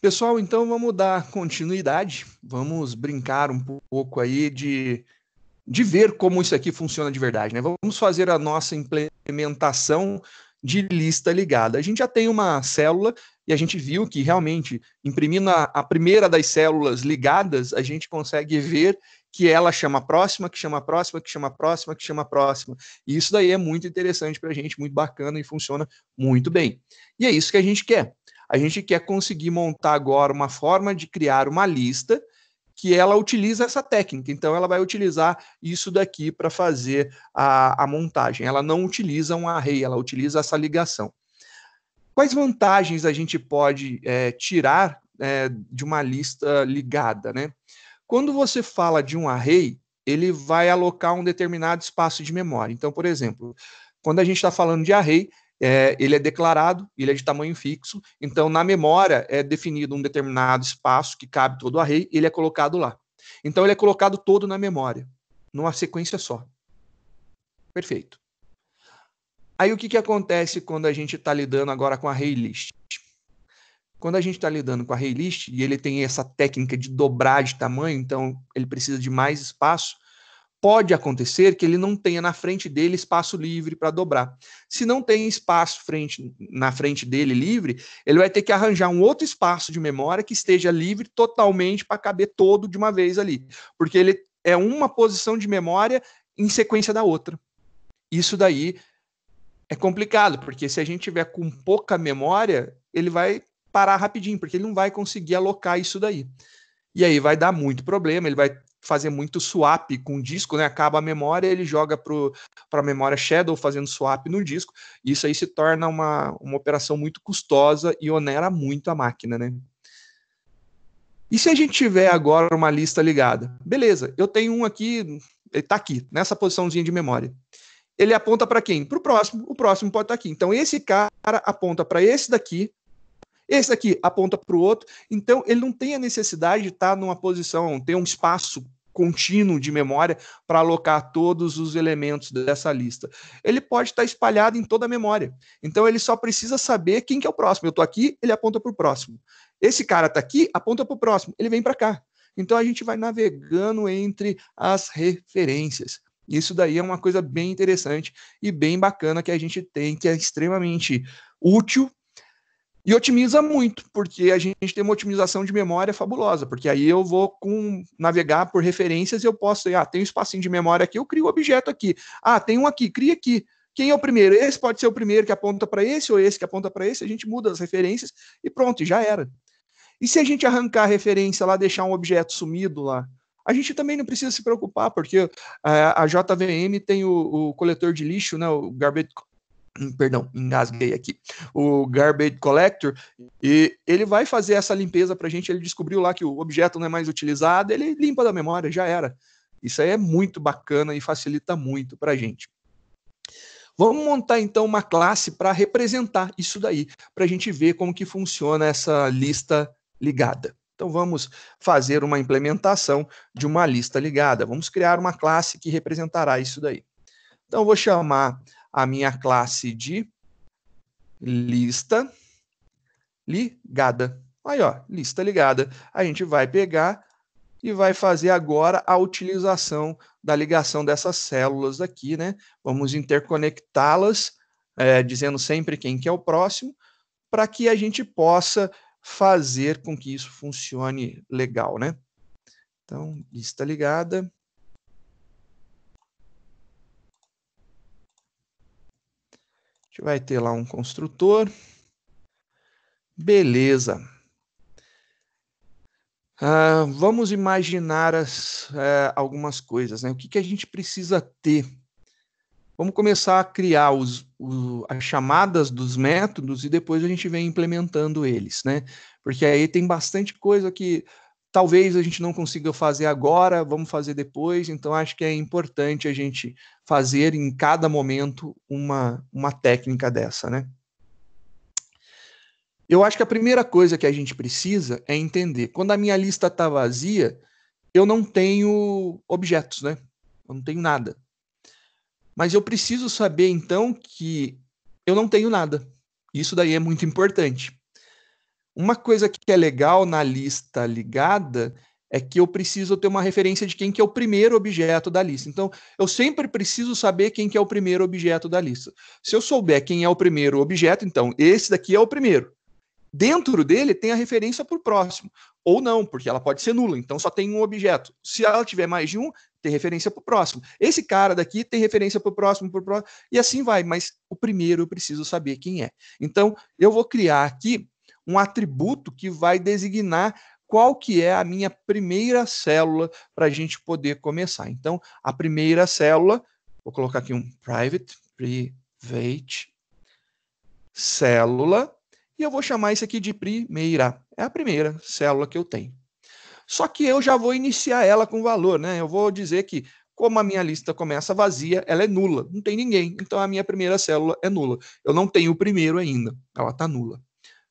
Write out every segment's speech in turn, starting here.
Pessoal, então vamos dar continuidade, vamos brincar um pouco aí de ver como isso aqui funciona de verdade, né? Vamos fazer a nossa implementação de lista ligada. A gente já tem uma célula e a gente viu que realmente, imprimindo a primeira das células ligadas, a gente consegue ver que ela chama a próxima, que chama a próxima, que chama a próxima, que chama a próxima. E isso daí é muito interessante para a gente, muito bacana e funciona muito bem. E é isso que a gente quer. A gente quer conseguir montar agora uma forma de criar uma lista que ela utiliza essa técnica. Então, ela vai utilizar isso daqui para fazer a montagem. Ela não utiliza um array, ela utiliza essa ligação. Quais vantagens a gente pode tirar de uma lista ligada, né? Quando você fala de um array, ele vai alocar um determinado espaço de memória. Então, por exemplo, quando a gente está falando de array, ele é declarado, ele é de tamanho fixo, então na memória é definido um determinado espaço que cabe todo o array, ele é colocado lá. Então ele é colocado todo na memória, numa sequência só. Perfeito. Aí o que acontece quando a gente está lidando agora com array list? Quando a gente está lidando com array list e ele tem essa técnica de dobrar de tamanho, então ele precisa de mais espaço, pode acontecer que ele não tenha na frente dele espaço livre para dobrar. Se não tem espaço na frente dele livre, ele vai ter que arranjar um outro espaço de memória que esteja livre totalmente para caber todo de uma vez ali, porque ele é uma posição de memória em sequência da outra. Isso daí é complicado, porque se a gente tiver com pouca memória, ele vai parar rapidinho, porque ele não vai conseguir alocar isso daí. E aí vai dar muito problema, ele vai fazer muito swap com o disco, né? Acaba a memória, ele joga para a memória shadow fazendo swap no disco. E isso aí se torna uma operação muito custosa e onera muito a máquina, né? E se a gente tiver agora uma lista ligada? Beleza, eu tenho um aqui, ele está aqui, nessa posiçãozinha de memória. Ele aponta para quem? Para o próximo pode estar aqui. Então esse cara aponta para esse daqui aponta para o outro, então ele não tem a necessidade de estar numa posição, ter um espaço contínuo de memória para alocar todos os elementos dessa lista. Ele pode estar espalhado em toda a memória. Então ele só precisa saber quem que é o próximo. Eu estou aqui, ele aponta para o próximo. Esse cara está aqui, aponta para o próximo, ele vem para cá. Então a gente vai navegando entre as referências. Isso daí é uma coisa bem interessante e bem bacana que a gente tem, que é extremamente útil e otimiza muito, porque a gente tem uma otimização de memória fabulosa, porque aí eu vou navegar por referências e eu posso, tem um espacinho de memória aqui, eu crio o objeto aqui. Tem um aqui, cria aqui. Quem é o primeiro? Esse pode ser o primeiro que aponta para esse, ou esse que aponta para esse, a gente muda as referências e pronto, já era. E se a gente arrancar a referência lá, deixar um objeto sumido lá, a gente também não precisa se preocupar, porque a JVM tem o coletor de lixo, né, o Garbage perdão, engasguei aqui, o Garbage Collector, e ele vai fazer essa limpeza para a gente, ele descobriu lá que o objeto não é mais utilizado, ele limpa da memória, já era. Isso aí é muito bacana e facilita muito para a gente. Vamos montar então uma classe para representar isso daí, para a gente ver como que funciona essa lista ligada. Então vamos fazer uma implementação de uma lista ligada, vamos criar uma classe que representará isso daí. Então eu vou chamar a minha classe de lista ligada. Aí, ó, lista ligada. A gente vai pegar e vai fazer agora a utilização da ligação dessas células aqui, né? Vamos interconectá-las, dizendo sempre quem que é o próximo, para que a gente possa fazer com que isso funcione legal, né? Então, lista ligada. A gente vai ter lá um construtor. Beleza. Vamos imaginar algumas coisas, né? O que a gente precisa ter? Vamos começar a criar as chamadas dos métodos e depois a gente vem implementando eles, né? Porque aí tem bastante coisa que talvez a gente não consiga fazer agora, vamos fazer depois, então acho que é importante a gente fazer em cada momento uma técnica dessa, né? Eu acho que a primeira coisa que a gente precisa é entender, quando a minha lista está vazia, eu não tenho objetos, né? Eu não tenho nada. Mas eu preciso saber, então, que eu não tenho nada. Isso daí é muito importante. Uma coisa que é legal na lista ligada é que eu preciso ter uma referência de quem que é o primeiro objeto da lista. Então, eu sempre preciso saber quem que é o primeiro objeto da lista. Se eu souber quem é o primeiro objeto, então, esse daqui é o primeiro. Dentro dele tem a referência para o próximo. Ou não, porque ela pode ser nula, então só tem um objeto. Se ela tiver mais de um, tem referência para o próximo. Esse cara daqui tem referência para o próximo, e assim vai. Mas o primeiro eu preciso saber quem é. Então, eu vou criar aqui um atributo que vai designar qual que é a minha primeira célula para a gente poder começar. Então, a primeira célula, vou colocar aqui um private célula, e eu vou chamar isso aqui de primeira. É a primeira célula que eu tenho. Só que eu já vou iniciar ela com valor, né? Eu vou dizer que, como a minha lista começa vazia, ela é nula, não tem ninguém. Então, a minha primeira célula é nula. Eu não tenho o primeiro ainda, ela está nula.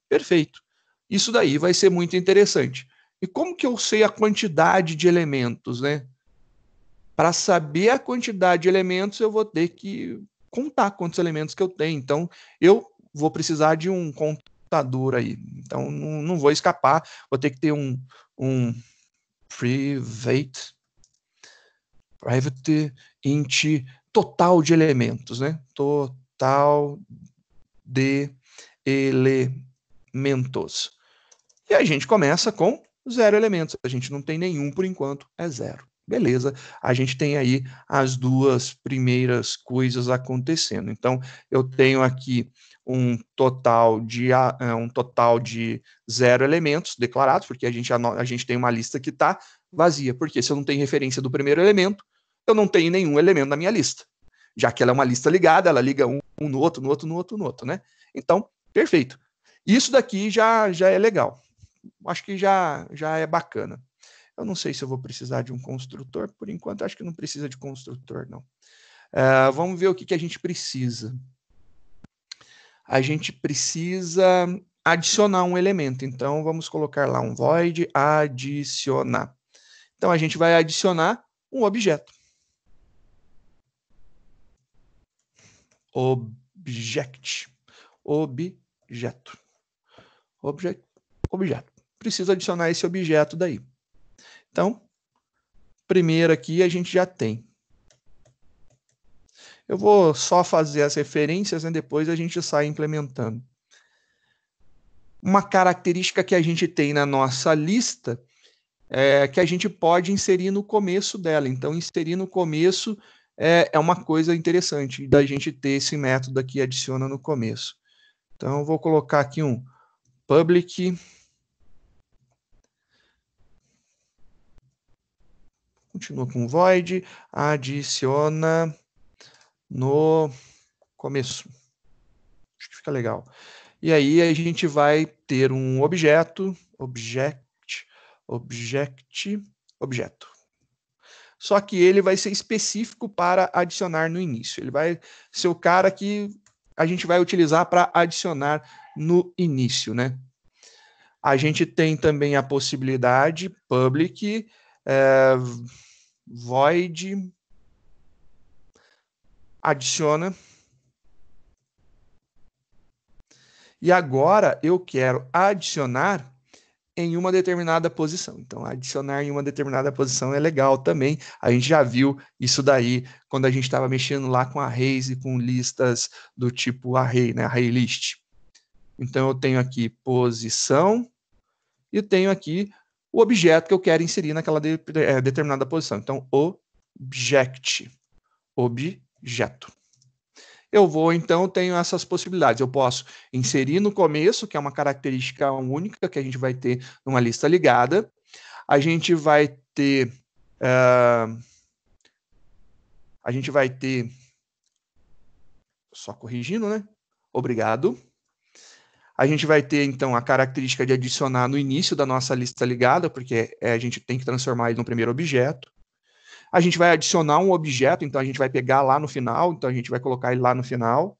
Perfeito. Isso daí vai ser muito interessante. E como que eu sei a quantidade de elementos, né? Para saber a quantidade de elementos, eu vou ter que contar quantos elementos que eu tenho. Então, eu vou precisar de um contador aí. Então, não vou escapar. Vou ter que ter um private int total de elementos, né? Total de elementos. E a gente começa com 0 elementos. A gente não tem nenhum por enquanto, é 0. Beleza, a gente tem aí as duas primeiras coisas acontecendo. Então, eu tenho aqui um total de 0 elementos declarados, porque a gente tem uma lista que está vazia. Porque se eu não tenho referência do primeiro elemento, eu não tenho nenhum elemento na minha lista. Já que ela é uma lista ligada, ela liga um no outro, no outro, no outro, no outro, né? Então, perfeito. Isso daqui já é legal. Acho que já é bacana. Eu não sei se eu vou precisar de um construtor, por enquanto acho que não precisa de construtor, não. Vamos ver o que a gente precisa. A gente precisa adicionar um elemento, então vamos colocar lá um void adicionar. Então a gente vai adicionar um objeto. Objeto. Preciso adicionar esse objeto daí. Então, primeiro aqui a gente já tem. Eu vou só fazer as referências, né? Depois a gente sai implementando. Uma característica que a gente tem na nossa lista é que a gente pode inserir no começo dela. Então, inserir no começo é uma coisa interessante da gente ter esse método aqui, adiciona no começo. Então, eu vou colocar aqui um public continua com void, adiciona no começo. Acho que fica legal. E aí a gente vai ter um objeto. Só que ele vai ser específico para adicionar no início. Ele vai ser o cara que a gente vai utilizar para adicionar no início, né? A gente tem também a possibilidade public void adiciona. E agora eu quero adicionar em uma determinada posição. Então, adicionar em uma determinada posição é legal também. A gente já viu isso daí quando a gente estava mexendo lá com arrays e com listas do tipo array, né? Array list. Então, eu tenho aqui posição e tenho aqui o objeto que eu quero inserir naquela determinada posição. Então, objeto. Então, tenho essas possibilidades. Eu posso inserir no começo, que é uma característica única que a gente vai ter numa lista ligada. A gente vai ter... Só corrigindo, né? Obrigado. A gente vai ter, então, a característica de adicionar no início da nossa lista ligada, porque a gente tem que transformar ele no primeiro objeto. A gente vai adicionar um objeto, então a gente vai pegar lá no final, então a gente vai colocar ele lá no final.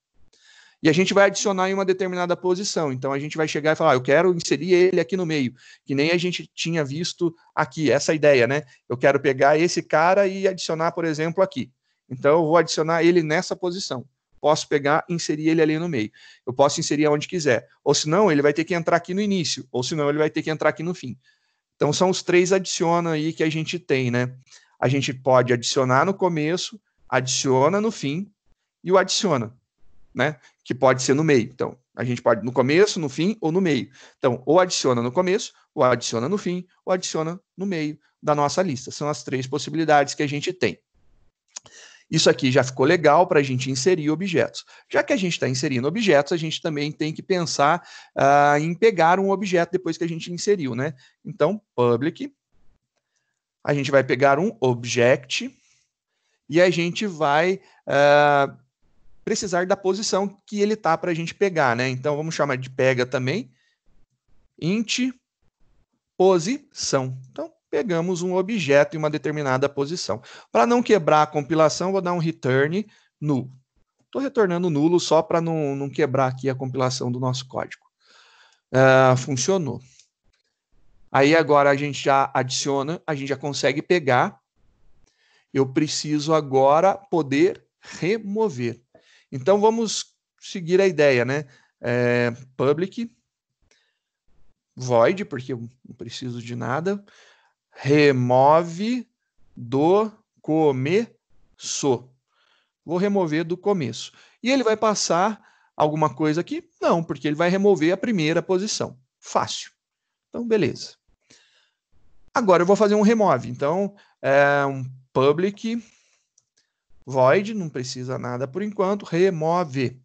E a gente vai adicionar em uma determinada posição. Então a gente vai chegar e falar, eu quero inserir ele aqui no meio, que nem a gente tinha visto aqui, essa ideia, né? Eu quero pegar esse cara e adicionar, por exemplo, aqui. Então eu vou adicionar ele nessa posição. posso pegar e inserir ele ali no meio. Eu posso inserir onde quiser. Ou senão, ele vai ter que entrar aqui no início. Ou senão, ele vai ter que entrar aqui no fim. Então, são os 3 adiciona aí que a gente tem, né? A gente pode adicionar no começo, adiciona no fim e o adiciona, né? Que pode ser no meio. Então, a gente pode no começo, no fim ou no meio. Então, ou adiciona no começo, ou adiciona no fim, ou adiciona no meio da nossa lista. São as 3 possibilidades que a gente tem. Isso aqui já ficou legal para a gente inserir objetos. Já que a gente está inserindo objetos, a gente também tem que pensar em pegar um objeto depois que a gente inseriu, né? Então, public, a gente vai pegar um object e a gente vai precisar da posição que ele está para a gente pegar, né? Então, vamos chamar de pega também, int posição. Então, pegamos um objeto em uma determinada posição. Para não quebrar a compilação, vou dar um return null. Estou retornando nulo só para não quebrar aqui a compilação do nosso código. Funcionou. Aí agora a gente já adiciona, a gente já consegue pegar. Eu preciso agora poder remover. Então vamos seguir a ideia, né? Public void, porque eu não preciso de nada. Remove do começo. Vou remover do começo. E ele vai passar alguma coisa aqui? Não, porque ele vai remover a primeira posição. Fácil. Então, beleza. Agora eu vou fazer um remove. Então, um public void, não precisa nada por enquanto, remove.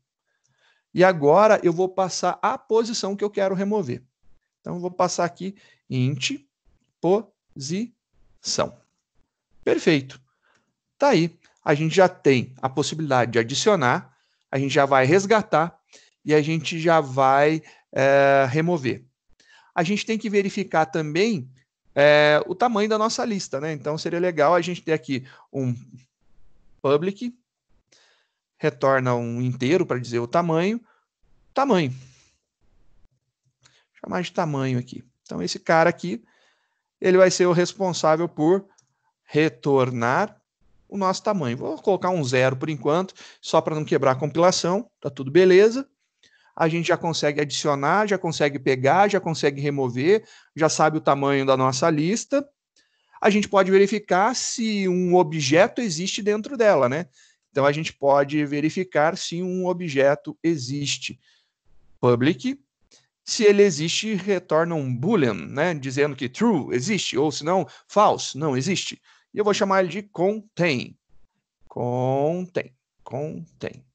E agora eu vou passar a posição que eu quero remover. Então, eu vou passar aqui int posição. Perfeito. Tá aí. A gente já tem a possibilidade de adicionar, a gente já vai resgatar e a gente já vai remover. A gente tem que verificar também o tamanho da nossa lista, né? Então, seria legal a gente ter aqui um public, retorna um inteiro para dizer o tamanho. Tamanho. Vou chamar de tamanho aqui. Então, esse cara aqui, ele vai ser o responsável por retornar o nosso tamanho. Vou colocar um 0 por enquanto, só para não quebrar a compilação. Tá tudo beleza. A gente já consegue adicionar, já consegue pegar, já consegue remover, já sabe o tamanho da nossa lista. A gente pode verificar se um objeto existe dentro dela, né? Então, a gente pode verificar se um objeto existe. Public, se ele existe, retorna um boolean, né? Dizendo que true existe, ou se não, false, não existe. E eu vou chamar ele de contain. Contain.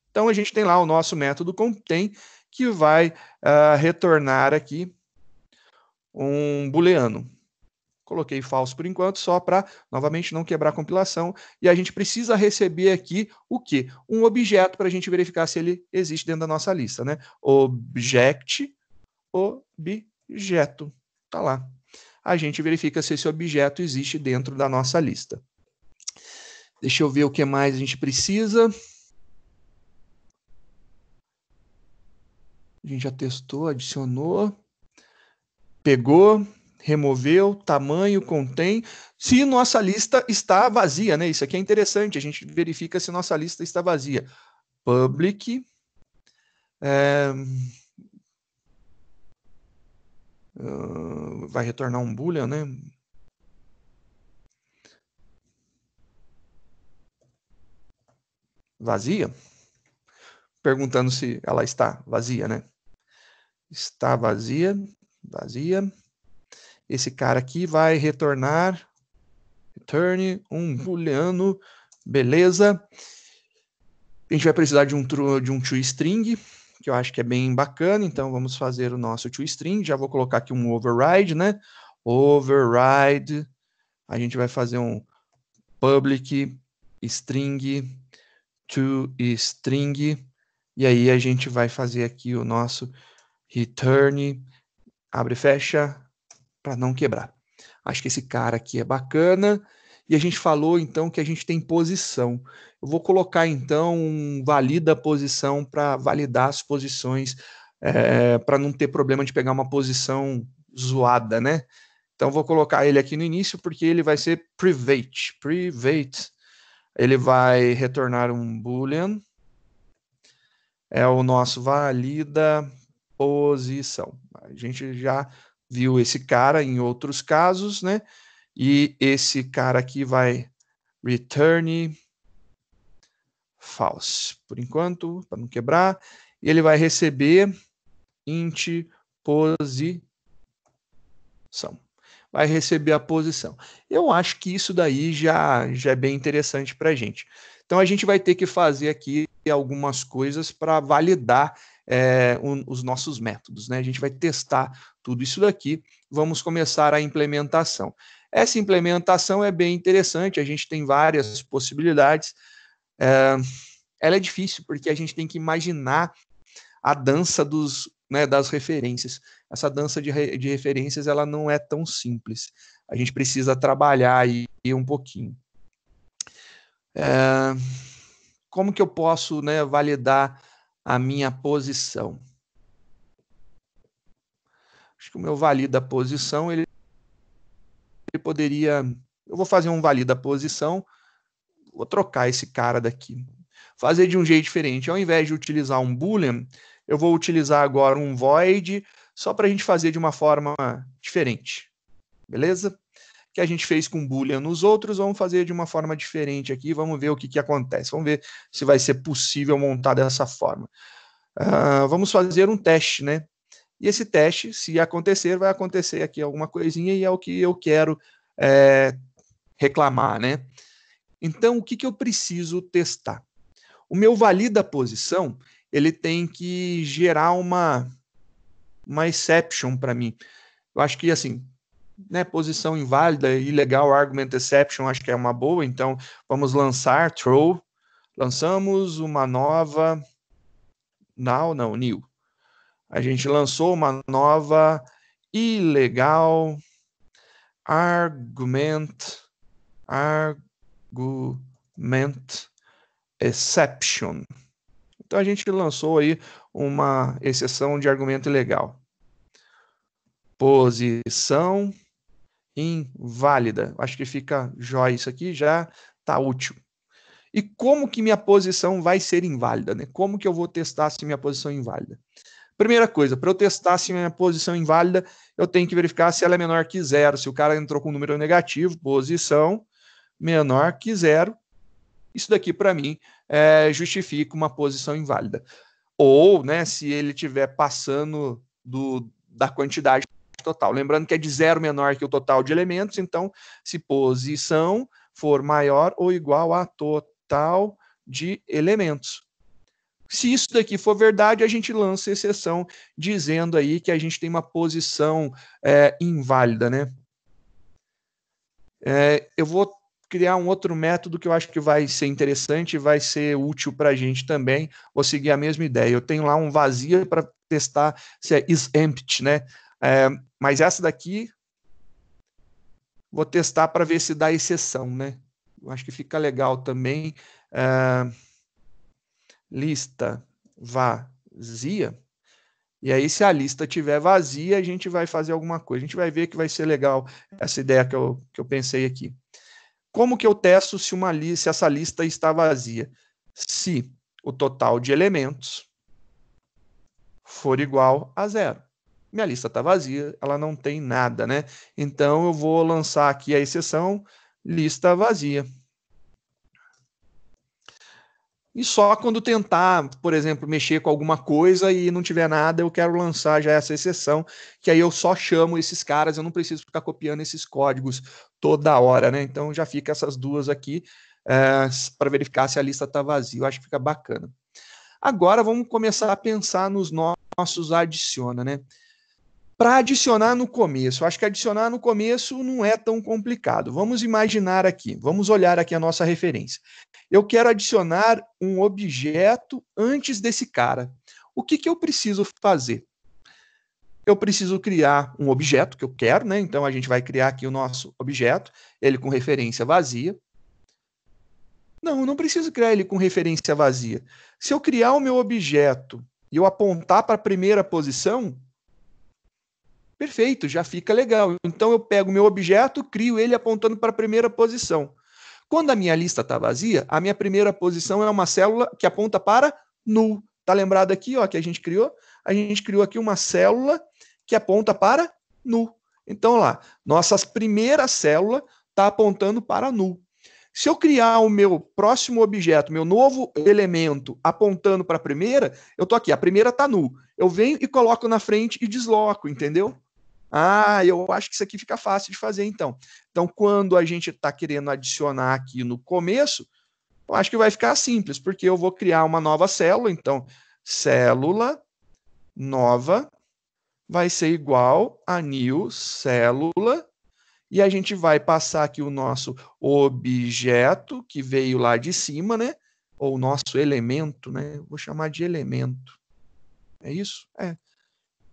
Então, a gente tem lá o nosso método contain, que vai retornar aqui um booleano. Coloquei false por enquanto, só para, novamente, não quebrar a compilação. E a gente precisa receber aqui o quê? Um objeto para a gente verificar se ele existe dentro da nossa lista, né? Objeto. Tá lá. A gente verifica se esse objeto existe dentro da nossa lista. Deixa eu ver o que mais a gente precisa. A gente já testou, adicionou, pegou, removeu, tamanho, contém. Se nossa lista está vazia, né? Isso aqui é interessante, a gente verifica se nossa lista está vazia. Public. Vai retornar um boolean, né? Vazia? Perguntando se ela está vazia, né? Está vazia. Esse cara aqui vai retornar, return um booleano, beleza. A gente vai precisar de um toString, que eu acho que é bem bacana, então vamos fazer o nosso toString. Já vou colocar aqui um override, né? Override, a gente vai fazer um public string toString, e aí a gente vai fazer aqui o nosso return, abre e fecha, para não quebrar. Acho que esse cara aqui é bacana. E a gente falou, então, que a gente tem posição. Eu vou colocar, então, um valida posição para validar as posições, para não ter problema de pegar uma posição zoada, né? Então, vou colocar ele aqui no início, porque ele vai ser private. Ele vai retornar um boolean. é o nosso valida posição. A gente já viu esse cara em outros casos, né? E esse cara aqui vai return false, por enquanto, para não quebrar. E ele vai receber int posição. Vai receber a posição. Eu acho que isso daí já é bem interessante para a gente. Então, a gente vai ter que fazer aqui algumas coisas para validar os nossos métodos, né? A gente vai testar tudo isso daqui. Vamos começar a implementação. Essa implementação é bem interessante, a gente tem várias possibilidades. Ela é difícil, porque a gente tem que imaginar a dança das referências. Essa dança de referências ela não é tão simples. A gente precisa trabalhar aí um pouquinho. Como que eu posso, né, validar a minha posição? Acho que o meu valida posição, ele poderia... Eu vou fazer um valida posição, vou trocar esse cara daqui. Fazer de um jeito diferente. Ao invés de utilizar um boolean, eu vou utilizar agora um void, só para a gente fazer de uma forma diferente. Beleza? Que a gente fez com boolean nos outros, vamos fazer de uma forma diferente aqui, vamos ver o que acontece. Vamos ver se vai ser possível montar dessa forma. Vamos fazer um teste, né? E esse teste, se acontecer, vai acontecer aqui alguma coisinha e é o que eu quero reclamar, né? Então, o que eu preciso testar? O meu valida posição, ele tem que gerar uma exception para mim. Eu acho que, assim, né, posição inválida, ilegal, argument exception, acho que é uma boa. Então, vamos lançar throw. Lançamos uma nova... new. A gente lançou uma nova ilegal argument exception. Então a gente lançou aí uma exceção de argumento ilegal. Posição inválida. Acho que fica jóia isso aqui, já está útil. E como que minha posição vai ser inválida, né? Como que eu vou testar se minha posição é inválida? Primeira coisa, para eu testar se minha posição é inválida, eu tenho que verificar se ela é menor que zero. Se o cara entrou com um número negativo, posição menor que zero, isso daqui para mim justifica uma posição inválida. Ou, né, se ele estiver passando da quantidade total. Lembrando que é de zero menor que o total de elementos, então, se posição for maior ou igual a total de elementos. Se isso daqui for verdade, a gente lança exceção dizendo aí que a gente tem uma posição inválida, né? Eu vou criar um outro método que eu acho que vai ser interessante e vai ser útil para a gente também. Vou seguir a mesma ideia. Eu tenho lá um vazio para testar se é isEmpty, né? Mas essa daqui vou testar para ver se dá exceção, né? Eu acho que fica legal também. Lista vazia. E aí, se a lista estiver vazia, a gente vai fazer alguma coisa. A gente vai ver que vai ser legal essa ideia que eu pensei aqui. Como que eu testo se essa lista está vazia? Se o total de elementos for igual a zero. Minha lista está vazia, ela não tem nada, né? Então, eu vou lançar aqui a exceção lista vazia. E só quando tentar, por exemplo, mexer com alguma coisa e não tiver nada, eu quero lançar já essa exceção, que aí eu só chamo esses caras, eu não preciso ficar copiando esses códigos toda hora, né? Então já fica essas duas aqui para verificar se a lista está vazia. Eu acho que fica bacana. Agora vamos começar a pensar nos nossos adiciona, né? Para adicionar no começo, eu acho que adicionar no começo não é tão complicado. Vamos imaginar aqui, vamos olhar aqui a nossa referência. Eu quero adicionar um objeto antes desse cara. O que eu preciso fazer? Eu preciso criar um objeto que eu quero, né? Então a gente vai criar aqui o nosso objeto, ele com referência vazia. Não, eu não preciso criar ele com referência vazia. Se eu criar o meu objeto e eu apontar para a primeira posição, perfeito, já fica legal. Então eu pego o meu objeto, crio ele apontando para a primeira posição. Quando a minha lista está vazia, a minha primeira posição é uma célula que aponta para null. Tá lembrado aqui, ó, que a gente criou? A gente criou aqui uma célula que aponta para null. Então, lá, nossas primeiras células tá apontando para null. Se eu criar o meu próximo objeto, meu novo elemento apontando para a primeira, eu tô aqui, a primeira tá null. Eu venho e coloco na frente e desloco, entendeu? Ah, eu acho que isso aqui fica fácil de fazer, então. Então, quando a gente está querendo adicionar aqui no começo, eu acho que vai ficar simples, porque eu vou criar uma nova célula. Então, célula nova vai ser igual a new célula, e a gente vai passar aqui o nosso objeto, que veio lá de cima, né? Ou o nosso elemento, né? Vou chamar de elemento. É isso? É. Vou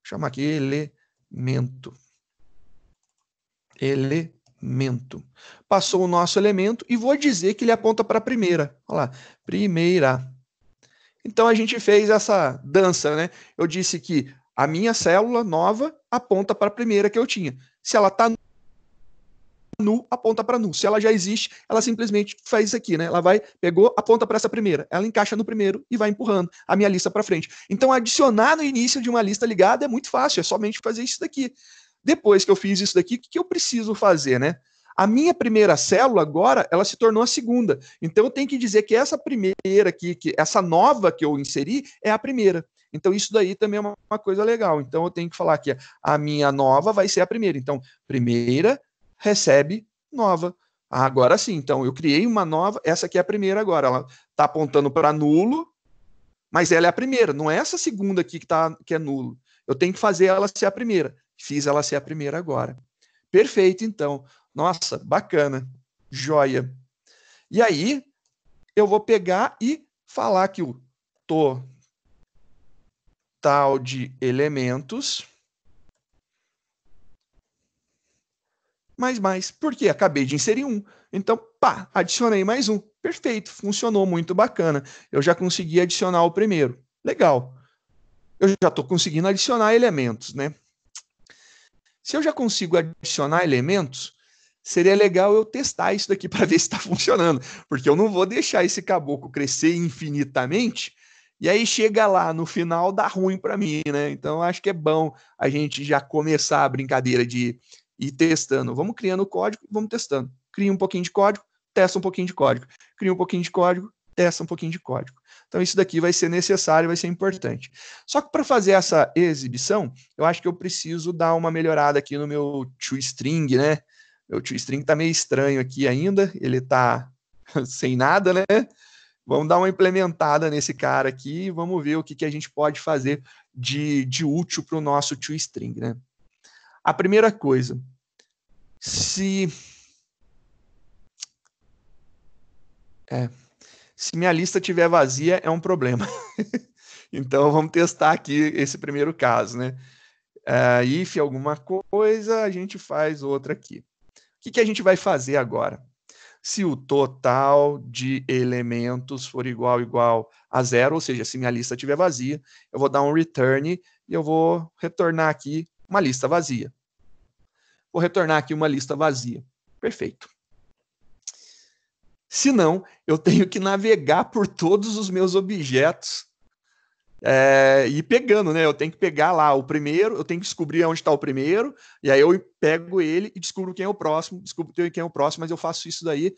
chamar aqui elemento. Elemento. Passou o nosso elemento e vou dizer que ele aponta para a primeira. Olha lá, primeira. Então a gente fez essa dança, né? Eu disse que a minha célula nova aponta para a primeira que eu tinha. Se ela está null, aponta para null. Se ela já existe, ela simplesmente faz isso aqui, né? Ela vai, pegou, aponta para essa primeira. Ela encaixa no primeiro e vai empurrando a minha lista para frente. Então adicionar no início de uma lista ligada é muito fácil, é somente fazer isso daqui. Depois que eu fiz isso daqui, o que eu preciso fazer, né? A minha primeira célula agora, ela se tornou a segunda. Então eu tenho que dizer que essa primeira aqui, que essa nova que eu inseri, é a primeira. Então isso daí também é uma coisa legal. Então eu tenho que falar que a minha nova vai ser a primeira. Então, primeira recebe nova. Agora sim, então eu criei uma nova, essa aqui é a primeira agora. Ela está apontando para nulo, mas ela é a primeira, não é essa segunda aqui que é nulo. Eu tenho que fazer ela ser a primeira. Fiz ela ser a primeira agora. Perfeito, então. Nossa, bacana. Joia. E aí, eu vou pegar e falar que o total de elementos mais. Por quê? Acabei de inserir um. Então, pá, adicionei mais um. Perfeito, funcionou muito bacana. Eu já consegui adicionar o primeiro. Legal. Eu já estou conseguindo adicionar elementos, né? Se eu já consigo adicionar elementos, seria legal eu testar isso daqui para ver se está funcionando, porque eu não vou deixar esse caboclo crescer infinitamente e aí chega lá no final dá ruim para mim, né? Então acho que é bom a gente já começar a brincadeira de ir testando. Vamos criando o código, vamos testando. Cria um pouquinho de código, testa um pouquinho de código. Cria um pouquinho de código, testa um pouquinho de código. Então isso daqui vai ser necessário, vai ser importante. Só que para fazer essa exibição, eu acho que eu preciso dar uma melhorada aqui no meu toString, né? Meu toString tá meio estranho aqui ainda, ele tá sem nada, né? Vamos dar uma implementada nesse cara aqui e vamos ver o que a gente pode fazer de útil para o nosso toString, né? A primeira coisa, se minha lista estiver vazia, é um problema. Então, vamos testar aqui esse primeiro caso, né? If alguma coisa, a gente faz outra aqui. O que a gente vai fazer agora? Se o total de elementos for igual a zero, ou seja, se minha lista estiver vazia, eu vou dar um return e eu vou retornar aqui uma lista vazia. Vou retornar aqui uma lista vazia. Perfeito. Se não, eu tenho que navegar por todos os meus objetos e pegando, né? Eu tenho que pegar lá o primeiro, eu tenho que descobrir onde está o primeiro, e aí eu pego ele e descubro quem é o próximo, descubro quem é o próximo, mas eu faço isso daí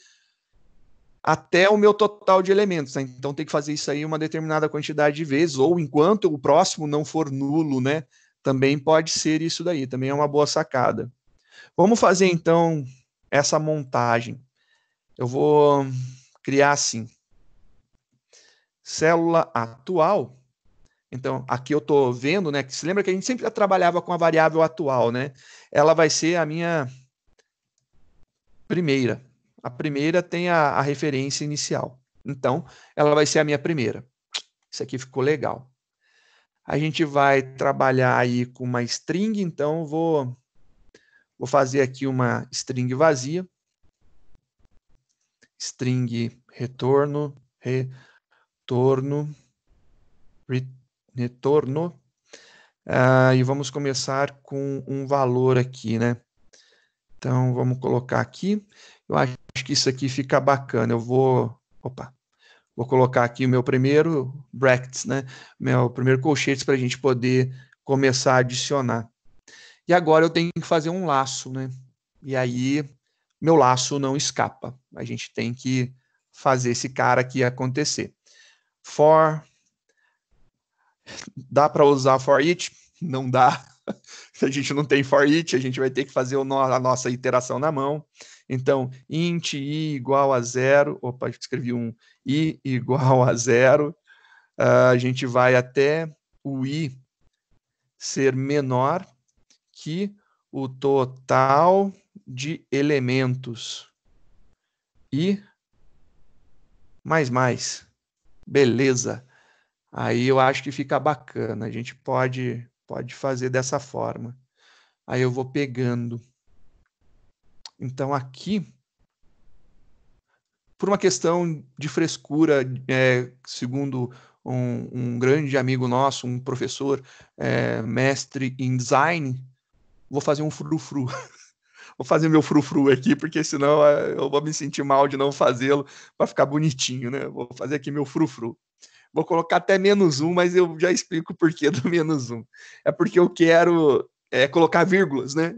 até o meu total de elementos, né? Então tem que fazer isso aí uma determinada quantidade de vezes, ou enquanto o próximo não for nulo, né? Também pode ser isso daí, também é uma boa sacada. Vamos fazer então essa montagem. Eu vou criar assim, célula atual. Então, aqui eu estou vendo, né? Que se lembra que a gente sempre trabalhava com a variável atual, né? Ela vai ser a minha primeira. A primeira tem a referência inicial. Então, ela vai ser a minha primeira. Isso aqui ficou legal. A gente vai trabalhar aí com uma string, então vou fazer aqui uma string vazia. String retorno. E vamos começar com um valor aqui, né? Então, vamos colocar aqui. Eu acho que isso aqui fica bacana. Eu vou Vou colocar aqui o meu primeiro brackets, né? Meu primeiro colchetes para a gente poder começar a adicionar. E agora eu tenho que fazer um laço, né? E aí meu laço não escapa. A gente tem que fazer esse cara aqui acontecer. For, dá para usar for each? Não dá. Se a gente não tem for each, a gente vai ter que fazer a nossa iteração na mão. Então, int i igual a 0. Opa, escrevi um i igual a 0. A gente vai até o i ser menor que o total de elementos. E mais. Beleza. Aí eu acho que fica bacana. A gente pode fazer dessa forma. Aí eu vou pegando. Então aqui, por uma questão de frescura, segundo um grande amigo nosso, um professor mestre em design, vou fazer um frufru. Vou fazer meu frufru aqui, porque senão eu vou me sentir mal de não fazê-lo para ficar bonitinho, né? Vou fazer aqui meu frufru. Vou colocar até -1, mas eu já explico o porquê do -1. É porque eu quero colocar vírgulas, né?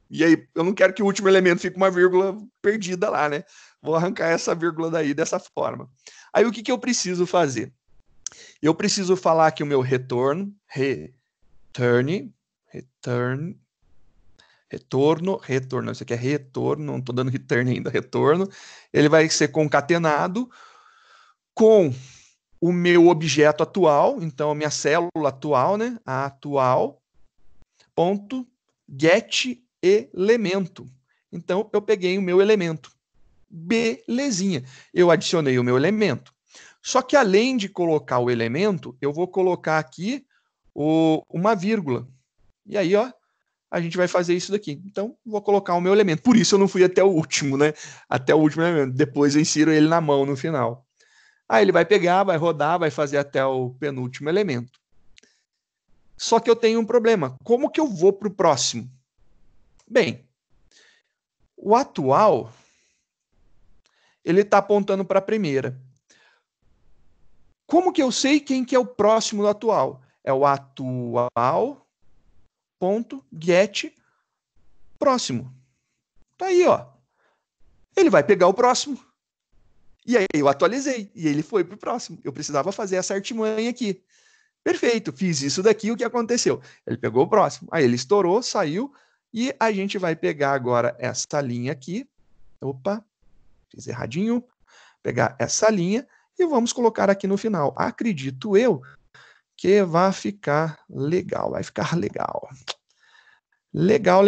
E aí eu não quero que o último elemento fique uma vírgula perdida lá, né? Vou arrancar essa vírgula daí dessa forma. Aí o que eu preciso fazer? Eu preciso falar que o meu retorno, retorno, isso aqui é retorno, não estou dando return ainda, retorno, ele vai ser concatenado com o meu objeto atual, então a minha célula atual, né? A atual, ponto, get elemento. Então, eu peguei o meu elemento. Belezinha. Eu adicionei o meu elemento. Só que além de colocar o elemento, eu vou colocar aqui uma vírgula. E aí, ó, a gente vai fazer isso daqui. Então, vou colocar o meu elemento. Por isso eu não fui até o último, né? Até o último elemento. Depois eu insiro ele na mão no final. Aí ele vai pegar, vai rodar, vai fazer até o penúltimo elemento. Só que eu tenho um problema. Como que eu vou para o próximo? Bem, o atual, ele está apontando para a primeira. Como que eu sei quem que é o próximo do atual? É o atual.get próximo. Tá aí, ó. Ele vai pegar o próximo. E aí eu atualizei. E ele foi para o próximo. Eu precisava fazer essa artimanha aqui. Perfeito, fiz isso daqui, o que aconteceu? Ele pegou o próximo. Aí ele estourou, saiu. E a gente vai pegar agora essa linha aqui. Opa, fiz erradinho. Pegar essa linha e vamos colocar aqui no final. Acredito eu que vai ficar legal. Vai ficar legal. Legal.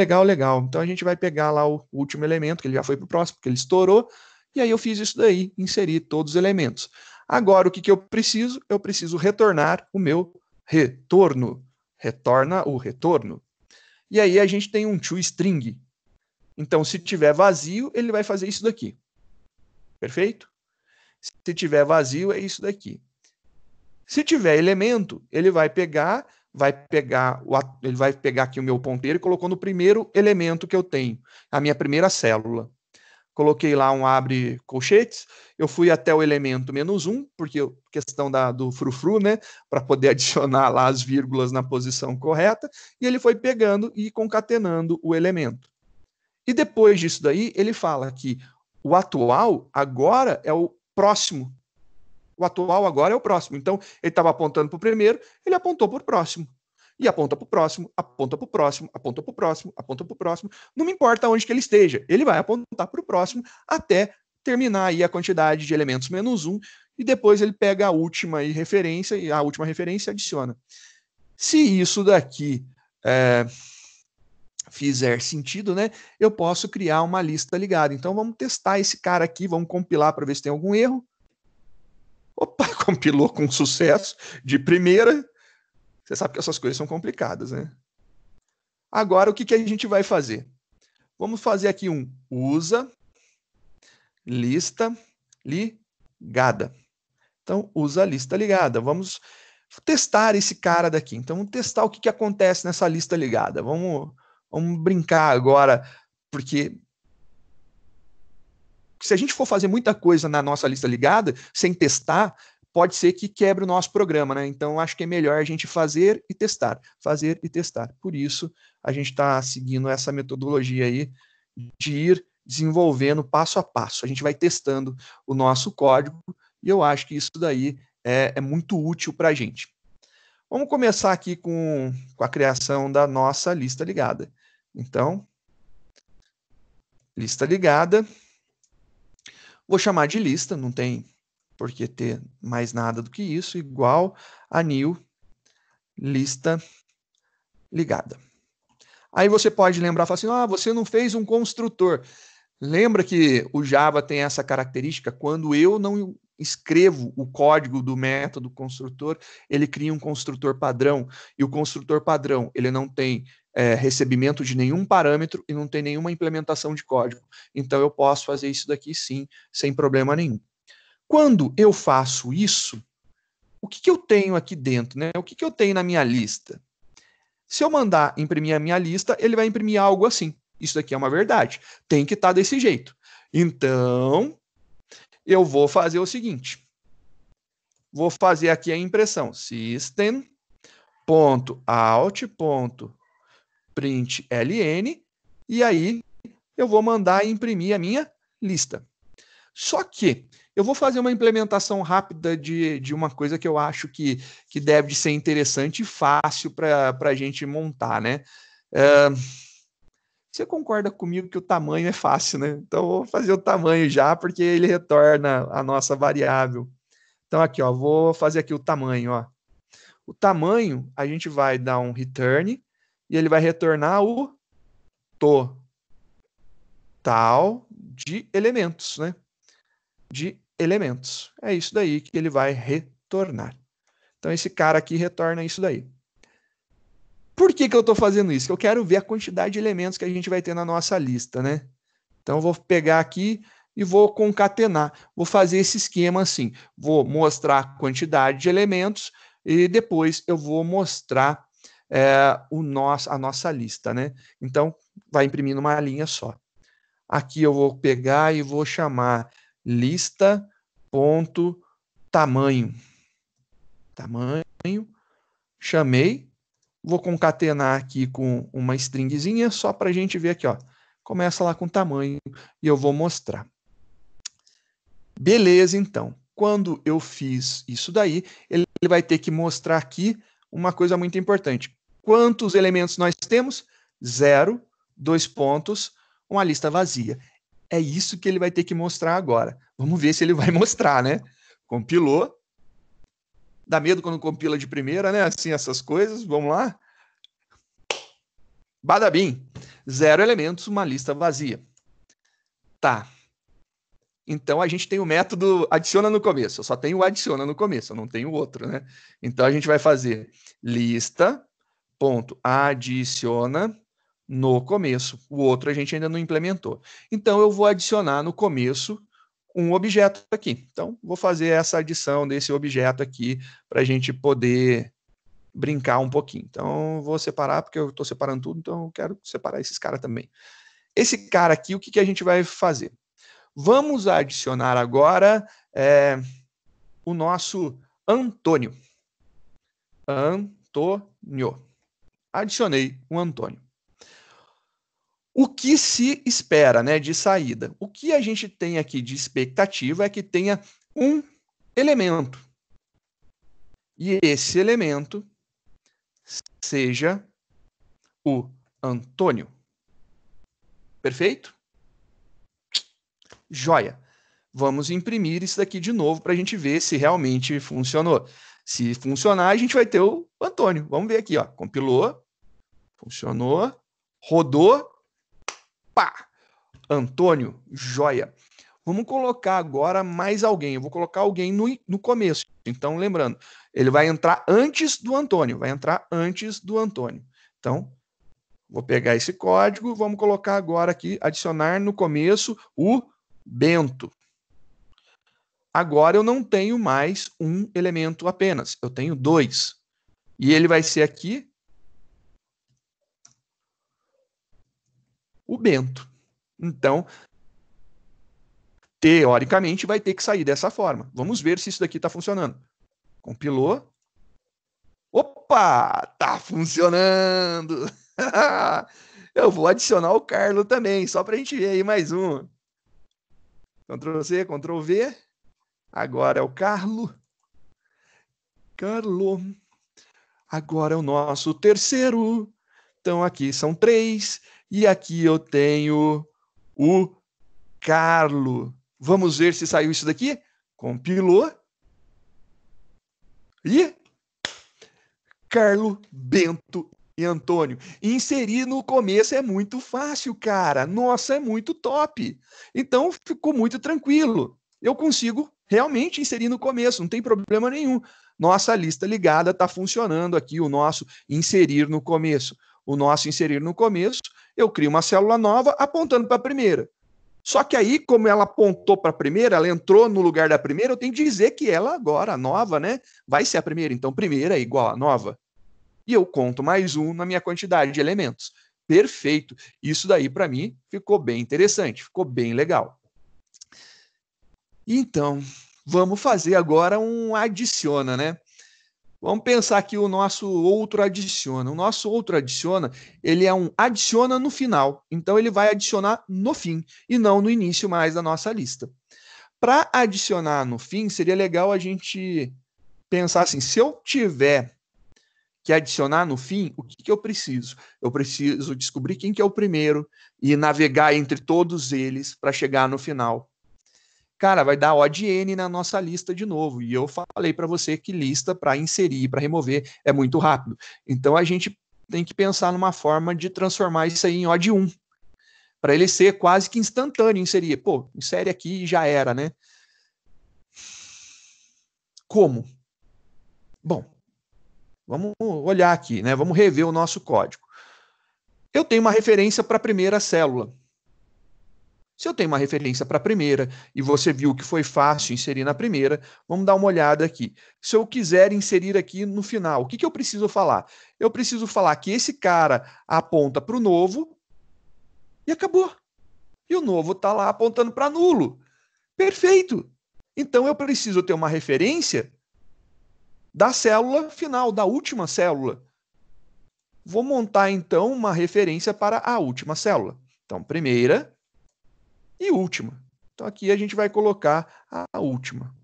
Então a gente vai pegar lá o último elemento, que ele já foi para o próximo, porque ele estourou. E aí eu fiz isso daí, inseri todos os elementos. Agora, o que eu preciso? Eu preciso retornar o meu retorno. Retorna o retorno. E aí a gente tem um toString. Então, se tiver vazio, ele vai fazer isso daqui. Perfeito? Se tiver vazio, é isso daqui. Se tiver elemento, ele vai pegar aqui o meu ponteiro e colocou no primeiro elemento que eu tenho, a minha primeira célula. Coloquei lá um abre colchetes, eu fui até o elemento -1, porque questão do frufru, né, para poder adicionar lá as vírgulas na posição correta, e ele foi pegando e concatenando o elemento. E depois disso daí, ele fala que o atual agora é o próximo. O atual agora é o próximo. Então, ele estava apontando para o primeiro, ele apontou para o próximo. E aponta para o próximo, aponta para o próximo, aponta para o próximo, aponta para o próximo. Não me importa onde que ele esteja, ele vai apontar para o próximo até terminar aí a quantidade de elementos -1, e depois ele pega a última referência, e a última referência adiciona. Se isso daqui fizer sentido, né, eu posso criar uma lista ligada. Então, vamos testar esse cara aqui, vamos compilar para ver se tem algum erro. Opa, compilou com sucesso de primeira. Você sabe que essas coisas são complicadas, né? Agora, o que a gente vai fazer? Vamos fazer aqui um usa lista ligada. Então, usa lista ligada. Vamos testar esse cara daqui. Então, vamos testar o que acontece nessa lista ligada. Vamos brincar agora, porque se a gente for fazer muita coisa na nossa lista ligada, sem testar, pode ser que quebre o nosso programa, né? Então, acho que é melhor a gente fazer e testar. Fazer e testar. Por isso, a gente está seguindo essa metodologia aí de ir desenvolvendo passo a passo. A gente vai testando o nosso código e eu acho que isso daí é muito útil para a gente. Vamos começar aqui com a criação da nossa lista ligada. Então, lista ligada. Vou chamar de lista, não tem por que ter mais nada do que isso, igual a new lista ligada. Aí você pode lembrar, falar assim, você não fez um construtor. Lembra que o Java tem essa característica, quando eu não escrevo o código do método construtor, ele cria um construtor padrão, e o construtor padrão, ele não tem recebimento de nenhum parâmetro e não tem nenhuma implementação de código. Então eu posso fazer isso daqui sim, sem problema nenhum. Quando eu faço isso, o que eu tenho aqui dentro, né? O que eu tenho na minha lista? Se eu mandar imprimir a minha lista, ele vai imprimir algo assim. Isso daqui é uma verdade. Tem que estar desse jeito. Então, eu vou fazer o seguinte. Vou fazer aqui a impressão. System.out.println e aí eu vou mandar imprimir a minha lista. Só que eu vou fazer uma implementação rápida de uma coisa que eu acho que deve ser interessante e fácil para a gente montar, né? Você concorda comigo que o tamanho é fácil, né? Então, eu vou fazer o tamanho já, porque ele retorna a nossa variável. Então, aqui, ó, vou fazer aqui o tamanho, ó. O tamanho, a gente vai dar um return, e ele vai retornar o total de elementos, né? De elementos. É isso daí que ele vai retornar. Então, esse cara aqui retorna isso daí. Por que eu estou fazendo isso? Eu quero ver a quantidade de elementos que a gente vai ter na nossa lista, né? Então, eu vou pegar aqui e vou concatenar. Vou fazer esse esquema assim. Vou mostrar a quantidade de elementos e depois eu vou mostrar a nossa lista, né? Então, vai imprimir numa linha só. Aqui eu vou pegar e vou chamar lista.tamanho. Tamanho. Chamei. Vou concatenar aqui com uma stringzinha só para a gente ver aqui, ó. Começa lá com tamanho e eu vou mostrar. Beleza, então. Quando eu fiz isso daí, ele vai ter que mostrar aqui uma coisa muito importante. Quantos elementos nós temos? 0, 2 pontos, uma lista vazia. É isso que ele vai ter que mostrar agora. Vamos ver se ele vai mostrar, né? Compilou. Dá medo quando compila de primeira, né? Assim, essas coisas. Vamos lá. Badabim. 0 elementos, uma lista vazia. Tá. Então, a gente tem o método adiciona no começo. Eu só tenho o adiciona no começo, eu não tenho outro, né? Então, a gente vai fazer lista.adiciona no começo. O outro a gente ainda não implementou. Então, eu vou adicionar no começo um objeto aqui. Então, vou fazer essa adição desse objeto aqui para a gente poder brincar um pouquinho. Então, vou separar, porque eu estou separando tudo, então eu quero separar esses caras também. Esse cara aqui, o que a gente vai fazer? Vamos adicionar agora o nosso Antônio. Antônio. Adicionei um Antônio. O que se espera, né, de saída? O que a gente tem aqui de expectativa é que tenha um elemento. E esse elemento seja o Antônio. Perfeito? Joia. Vamos imprimir isso daqui de novo para a gente ver se realmente funcionou. Se funcionar, a gente vai ter o Antônio. Vamos ver aqui, ó. Compilou, funcionou, rodou, pá! Antônio, joia. Vamos colocar agora mais alguém. Eu vou colocar alguém no começo. Então, lembrando, ele vai entrar antes do Antônio. Vai entrar antes do Antônio. Então, vou pegar esse código, vamos colocar agora aqui, adicionar no começo o Bento. Agora eu não tenho mais um elemento apenas, eu tenho 2. E ele vai ser aqui o Bento. Então, teoricamente, vai ter que sair dessa forma. Vamos ver se isso daqui está funcionando. Compilou. Opa! Tá funcionando! Eu vou adicionar o Carlo também, só para a gente ver aí mais um. Ctrl+C, Ctrl+V. Agora é o Carlo. Carlo. Agora é o nosso terceiro. Então aqui são 3. E aqui eu tenho o Carlo. Vamos ver se saiu isso daqui? Compilou. E Carlo, Bento e Antônio. Inserir no começo é muito fácil, cara. Nossa, é muito top. Então ficou muito tranquilo. Eu consigo realmente inserir no começo, não tem problema nenhum. Nossa lista ligada está funcionando aqui, o nosso inserir no começo. O nosso inserir no começo, eu crio uma célula nova apontando para a primeira. Só que aí, como ela apontou para a primeira, ela entrou no lugar da primeira, eu tenho que dizer que ela agora, a nova, né, vai ser a primeira. Então, primeira é igual a nova. E eu conto mais um na minha quantidade de elementos. Perfeito. Isso daí, para mim, ficou bem interessante, ficou bem legal. Então, vamos fazer agora um adiciona, né? Vamos pensar que o nosso outro adiciona. O nosso outro adiciona, ele é um adiciona no final. Então, ele vai adicionar no fim e não no início mais da nossa lista. Para adicionar no fim, seria legal a gente pensar assim, se eu tiver que adicionar no fim, o que eu preciso? Eu preciso descobrir quem que é o primeiro e navegar entre todos eles para chegar no final. Cara, vai dar odd n na nossa lista de novo. E eu falei para você que lista para inserir, para remover, é muito rápido. Então a gente tem que pensar numa forma de transformar isso aí em odd 1. Para ele ser quase que instantâneo inserir. Pô, insere aqui e já era, né? Como? Bom, vamos olhar aqui, né? Vamos rever o nosso código. Eu tenho uma referência para a primeira célula. Se eu tenho uma referência para a primeira e você viu que foi fácil inserir na primeira, vamos dar uma olhada aqui. Se eu quiser inserir aqui no final, o que eu preciso falar? Eu preciso falar que esse cara aponta para o novo e acabou. E o novo está lá apontando para nulo. Perfeito! Então eu preciso ter uma referência da célula final, da última célula. Vou montar então uma referência para a última célula. Então, primeira e última. Então aqui a gente vai colocar a última.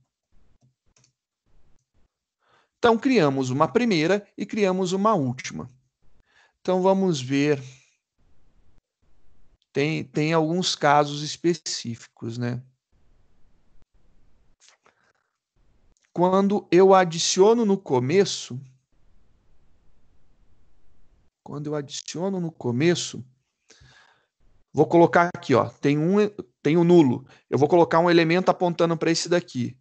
Então criamos uma primeira e criamos uma última. Então vamos ver. Tem alguns casos específicos, né? Quando eu adiciono no começo, vou colocar aqui, ó, tem um nulo. Eu vou colocar um elemento apontando para esse daqui.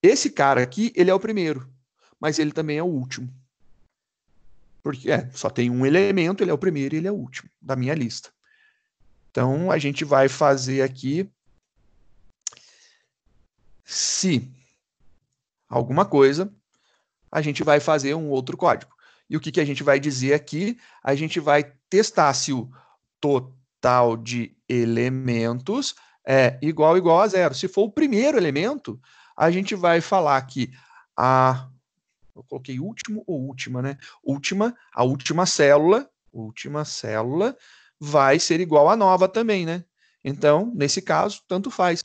Esse cara aqui, ele é o primeiro, mas ele também é o último. Porque só tem um elemento, ele é o primeiro e ele é o último da minha lista. Então, a gente vai fazer aqui se alguma coisa, a gente vai fazer um outro código. E o que a gente vai dizer aqui? A gente vai testar se o total de elementos é igual a zero. Se for o primeiro elemento, a gente vai falar que eu coloquei último ou última, né? A última célula vai ser igual à nova também, né? Então, nesse caso, tanto faz.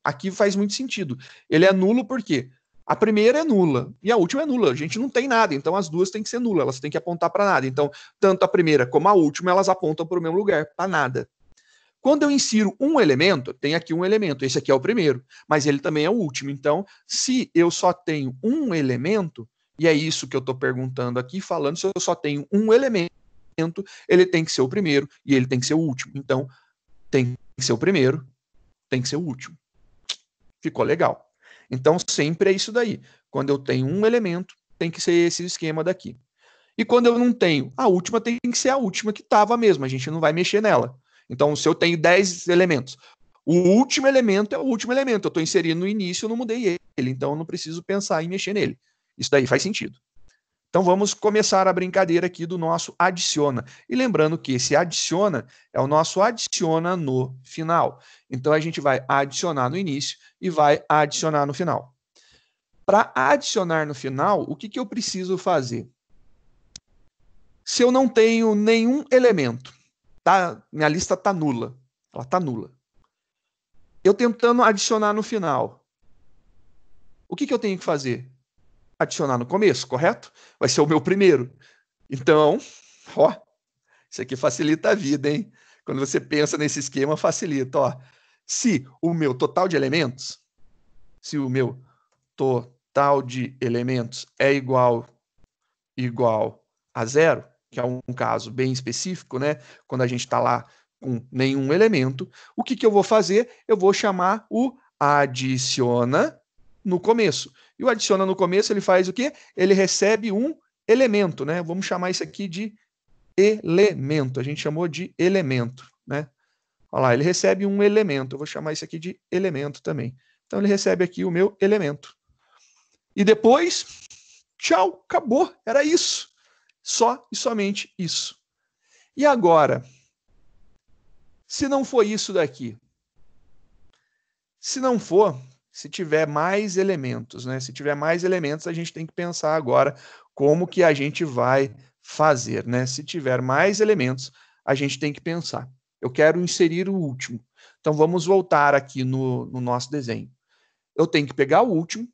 Aqui faz muito sentido. Ele é nulo por quê? A primeira é nula e a última é nula. A gente não tem nada, então as duas têm que ser nulas, elas têm que apontar para nada. Então, tanto a primeira como a última, elas apontam para o mesmo lugar, para nada. Quando eu insiro um elemento, tem aqui um elemento, esse aqui é o primeiro, mas ele também é o último. Então, se eu só tenho um elemento, e é isso que eu estou perguntando aqui, falando, se eu só tenho um elemento, ele tem que ser o primeiro e ele tem que ser o último. Então, tem que ser o primeiro, tem que ser o último. Ficou legal. Então, sempre é isso daí. Quando eu tenho um elemento, tem que ser esse esquema daqui. E quando eu não tenho, a última tem que ser a última que estava mesmo. A gente não vai mexer nela. Então, se eu tenho 10 elementos, o último elemento é o último elemento. Eu estou inserindo no início, eu não mudei ele. Então, eu não preciso pensar em mexer nele. Isso daí faz sentido. Então vamos começar a brincadeira aqui do nosso adiciona. E lembrando que esse adiciona é o nosso adiciona no final. Então a gente vai adicionar no início e vai adicionar no final. Para adicionar no final, o que eu preciso fazer? Se eu não tenho nenhum elemento, tá? Minha lista está nula. Ela está nula. Eu tentando adicionar no final, o que eu tenho que fazer? Adicionar no começo, correto? Vai ser o meu primeiro. Então, ó, isso aqui facilita a vida, hein? Quando você pensa nesse esquema, facilita, ó. Se o meu total de elementos, se o meu total de elementos é igual a zero, que é um caso bem específico, né? Quando a gente está lá com nenhum elemento, o que eu vou fazer? Eu vou chamar o adiciona no começo. E o adiciona no começo, ele faz o quê? Ele recebe um elemento, né? Vamos chamar isso aqui de elemento. A gente chamou de elemento, né? Olha lá, ele recebe um elemento. Eu vou chamar isso aqui de elemento também. Então, ele recebe aqui o meu elemento. E depois, tchau, acabou. Era isso. Só e somente isso. E agora, se não for isso daqui, se não for, se tiver mais elementos, né? Se tiver mais elementos, a gente tem que pensar agora como que a gente vai fazer, né? Se tiver mais elementos, a gente tem que pensar. Eu quero inserir o último. Então, vamos voltar aqui no nosso desenho. Eu tenho que pegar o último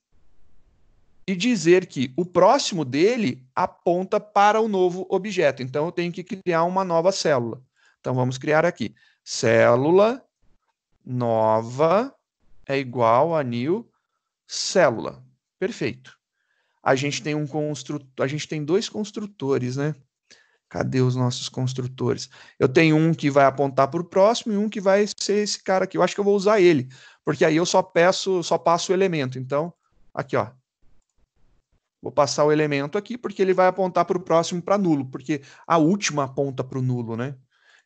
e dizer que o próximo dele aponta para o novo objeto. Então, eu tenho que criar uma nova célula. Então, vamos criar aqui. Célula nova é igual a new célula. Perfeito. A gente tem a gente tem dois construtores, né? Cadê os nossos construtores? Eu tenho um que vai apontar para o próximo e um que vai ser esse cara aqui. Eu acho que eu vou usar ele, porque aí eu só passo o elemento. Então, aqui, ó. Vou passar o elemento aqui, porque ele vai apontar para o próximo para nulo, porque a última aponta para o nulo, né?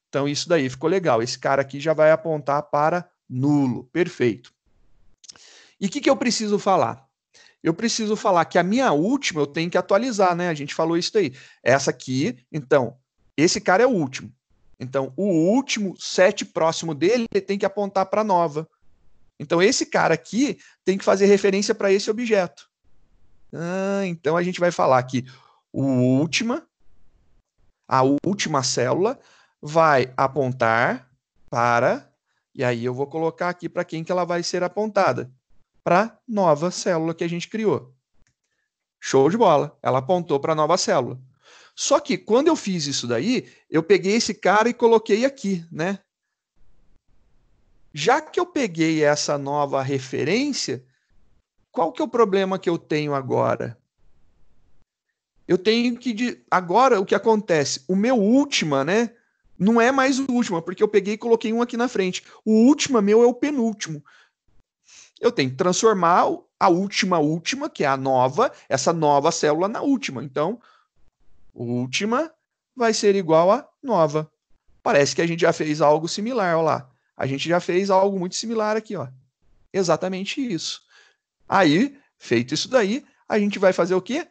Então, isso daí ficou legal. Esse cara aqui já vai apontar para nulo. Perfeito. E o que eu preciso falar? Eu preciso falar que a minha última eu tenho que atualizar, né? A gente falou isso daí. Essa aqui, então, esse cara é o último. Então, o último set próximo dele tem que apontar para nova. Então, esse cara aqui tem que fazer referência para esse objeto. Então, a gente vai falar que a última célula vai apontar para, e aí eu vou colocar aqui para quem que ela vai ser apontada. Para nova célula que a gente criou. Show de bola. Ela apontou para a nova célula. Só que quando eu fiz isso daí, eu peguei esse cara e coloquei aqui, né? Já que eu peguei essa nova referência, qual que é o problema que eu tenho agora? Eu tenho que... Agora, o que acontece? O meu última, né? Não é mais o último, porque eu peguei e coloquei um aqui na frente. O último meu é o penúltimo. Eu tenho que transformar a última, que é a nova, essa nova célula na última. Então, última vai ser igual a nova. Parece que a gente já fez algo similar, olha lá. A gente já fez algo muito similar aqui, ó. Exatamente isso. Aí, feito isso daí, a gente vai fazer o quê?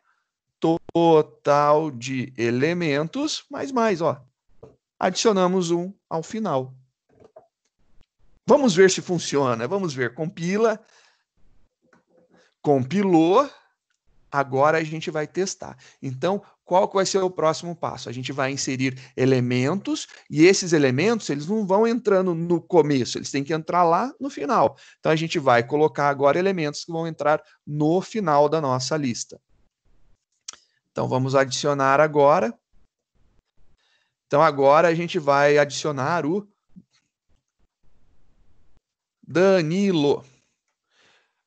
Total de elementos, mais, ó. Adicionamos um ao final. Vamos ver se funciona. Vamos ver. Compilou. Agora a gente vai testar. Então, qual que vai ser o próximo passo? A gente vai inserir elementos e esses elementos, eles não vão entrando no começo, eles têm que entrar lá no final. Então, a gente vai colocar agora elementos que vão entrar no final da nossa lista. Então, vamos adicionar agora. Então, agora a gente vai adicionar o Danilo.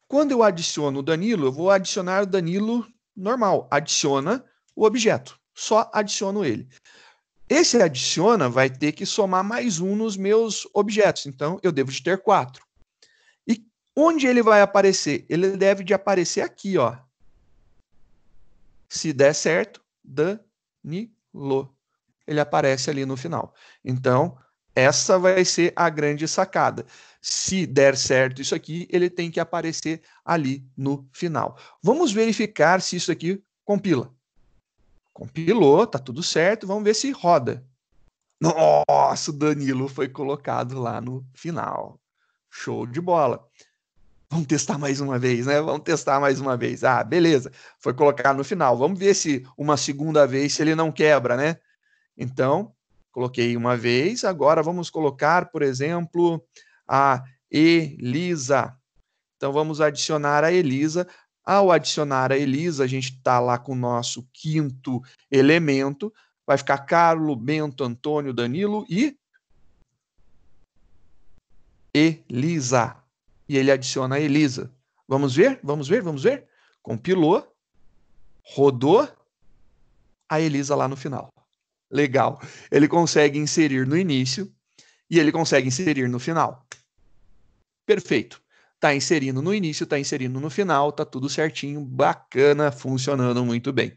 Quando eu adiciono o Danilo, eu vou adicionar o Danilo normal. Adiciona o objeto. Só adiciono ele. Esse adiciona vai ter que somar mais um nos meus objetos. Então, eu devo de ter 4. E onde ele vai aparecer? Ele deve de aparecer aqui, ó. Se der certo, Danilo. Ele aparece ali no final. Então, essa vai ser a grande sacada. Se der certo isso aqui, ele tem que aparecer ali no final. Vamos verificar se isso aqui compila. Compilou, tá tudo certo, vamos ver se roda. Nossa, o Danilo foi colocado lá no final. Show de bola. Vamos testar mais uma vez, né? Vamos testar mais uma vez. Ah, beleza. Foi colocado no final. Vamos ver se uma segunda vez se ele não quebra, né? Então, coloquei uma vez. Agora vamos colocar, por exemplo, a Elisa. Então, vamos adicionar a Elisa. Ao adicionar a Elisa, a gente está lá com o nosso quinto elemento. Vai ficar Carlo, Bento, Antônio, Danilo e Elisa. E ele adiciona a Elisa. Vamos ver? Vamos ver? Vamos ver? Compilou, rodou a Elisa lá no final. Legal. Ele consegue inserir no início e ele consegue inserir no final. Perfeito. Tá inserindo no início, tá inserindo no final, tá tudo certinho, bacana, funcionando muito bem.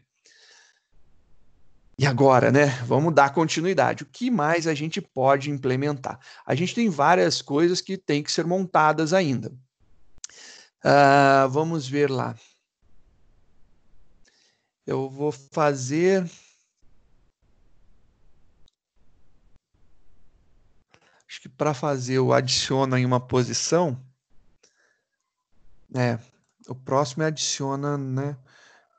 E agora, né? Vamos dar continuidade. O que mais a gente pode implementar? A gente tem várias coisas que têm que ser montadas ainda. Vamos ver lá. Eu vou fazer. Acho que para fazer o adiciona em uma posição. O próximo é adiciona, né?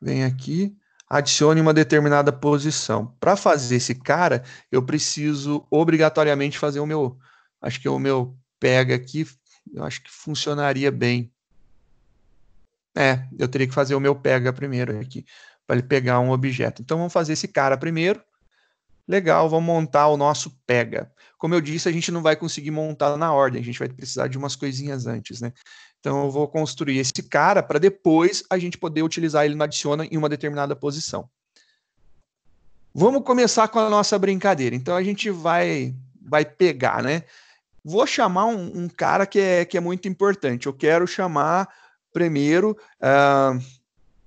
Vem aqui, adicione uma determinada posição. Para fazer esse cara, eu preciso obrigatoriamente fazer o meu. Acho que o meu pega aqui, eu acho que funcionaria bem. Eu teria que fazer o meu pega primeiro aqui, para ele pegar um objeto. Então vamos fazer esse cara primeiro. Legal, vamos montar o nosso pega. Como eu disse, a gente não vai conseguir montar na ordem, a gente vai precisar de umas coisinhas antes, né? Então eu vou construir esse cara para depois a gente poder utilizar ele no adiciona em uma determinada posição. Vamos começar com a nossa brincadeira. Então a gente vai pegar, né? Vou chamar um cara que é muito importante. Eu quero chamar primeiro,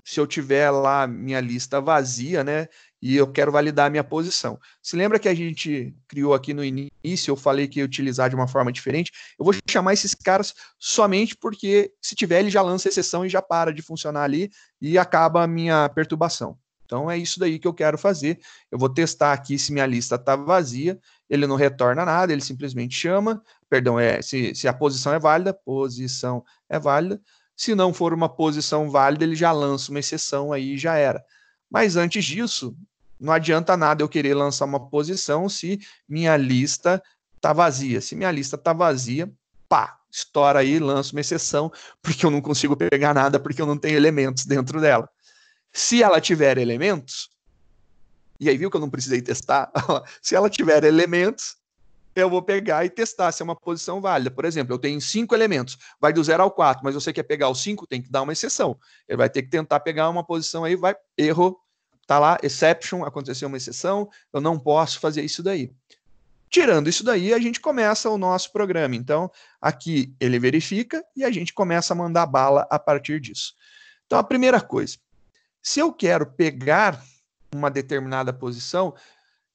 se eu tiver lá minha lista vazia, né? E eu quero validar a minha posição. Se lembra que a gente criou aqui no início, eu falei que ia utilizar de uma forma diferente? Eu vou chamar esses caras somente porque, se tiver, ele já lança exceção e já para de funcionar ali e acaba a minha perturbação. Então é isso daí que eu quero fazer. Eu vou testar aqui se minha lista está vazia, ele não retorna nada, ele simplesmente chama, perdão, se a posição é válida, posição é válida. Se não for uma posição válida, ele já lança uma exceção aí e já era. Mas antes disso, não adianta nada eu querer lançar uma posição se minha lista está vazia. Se minha lista está vazia, pá, estoura aí, lança uma exceção, porque eu não consigo pegar nada, porque eu não tenho elementos dentro dela. Se ela tiver elementos, e aí viu que eu não precisei testar? Se ela tiver elementos, eu vou pegar e testar se é uma posição válida. Por exemplo, eu tenho 5 elementos, vai do 0 ao 4, mas você quer pegar os 5, tem que dar uma exceção. Ele vai ter que tentar pegar uma posição aí, vai, erro, tá lá, exception, aconteceu uma exceção, eu não posso fazer isso daí. Tirando isso daí, a gente começa o nosso programa. Então, aqui ele verifica e a gente começa a mandar bala a partir disso. Então, a primeira coisa, se eu quero pegar uma determinada posição,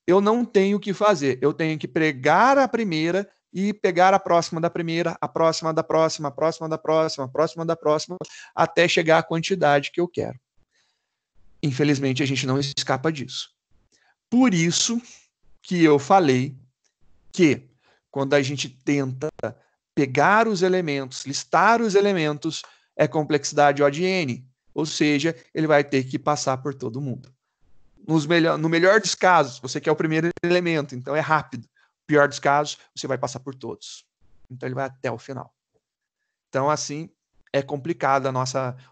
eu não tenho o que fazer. Eu tenho que pregar a primeira e pegar a próxima da primeira, a próxima da próxima, a próxima da próxima, a próxima da próxima, até chegar à quantidade que eu quero. Infelizmente, a gente não escapa disso. Por isso que eu falei que quando a gente tenta pegar os elementos, listar os elementos, é complexidade O de N. Ou seja, ele vai ter que passar por todo mundo. No melhor dos casos, você quer o primeiro elemento, então é rápido. No pior dos casos, você vai passar por todos. Então ele vai até o final. Então, assim, é complicado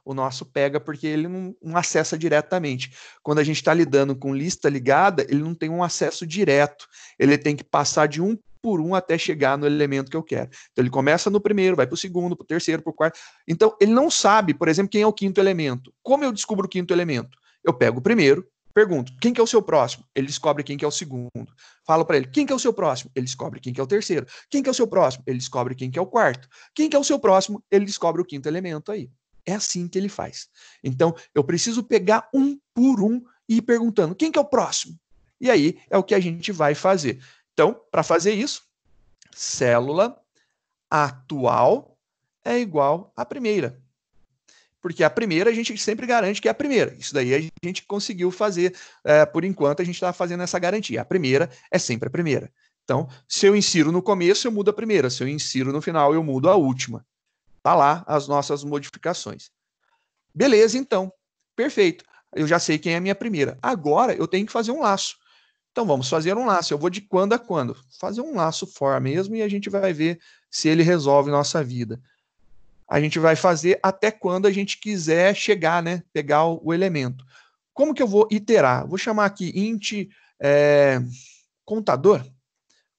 o nosso pega, porque ele não acessa diretamente. Quando a gente está lidando com lista ligada, ele não tem um acesso direto. Ele tem que passar de um por um até chegar no elemento que eu quero. Então ele começa no primeiro, vai para o segundo, para o terceiro, para o quarto. Então ele não sabe, por exemplo, quem é o quinto elemento. Como eu descubro o quinto elemento? Eu pego o primeiro, pergunto, quem que é o seu próximo? Ele descobre quem que é o segundo. Falo para ele, quem que é o seu próximo? Ele descobre quem que é o terceiro. Quem que é o seu próximo? Ele descobre quem que é o quarto. Quem que é o seu próximo? Ele descobre o quinto elemento aí. É assim que ele faz. Então, eu preciso pegar um por um e ir perguntando, quem que é o próximo? E aí é o que a gente vai fazer. Então, para fazer isso, célula atual é igual à primeira. porque a primeira a gente sempre garante que é a primeira. Isso daí a gente conseguiu fazer, por enquanto a gente está fazendo essa garantia. A primeira é sempre a primeira. Então, se eu insiro no começo, eu mudo a primeira. Se eu insiro no final, eu mudo a última. Tá lá as nossas modificações. Beleza, então. Perfeito. Eu já sei quem é a minha primeira. Agora eu tenho que fazer um laço. Então vamos fazer um laço. Eu vou de quando a quando. Fazer um laço for mesmo e a gente vai ver se ele resolve nossa vida. A gente vai fazer até quando a gente quiser chegar, né? Pegar o elemento. Como que eu vou iterar? Vou chamar aqui int contador.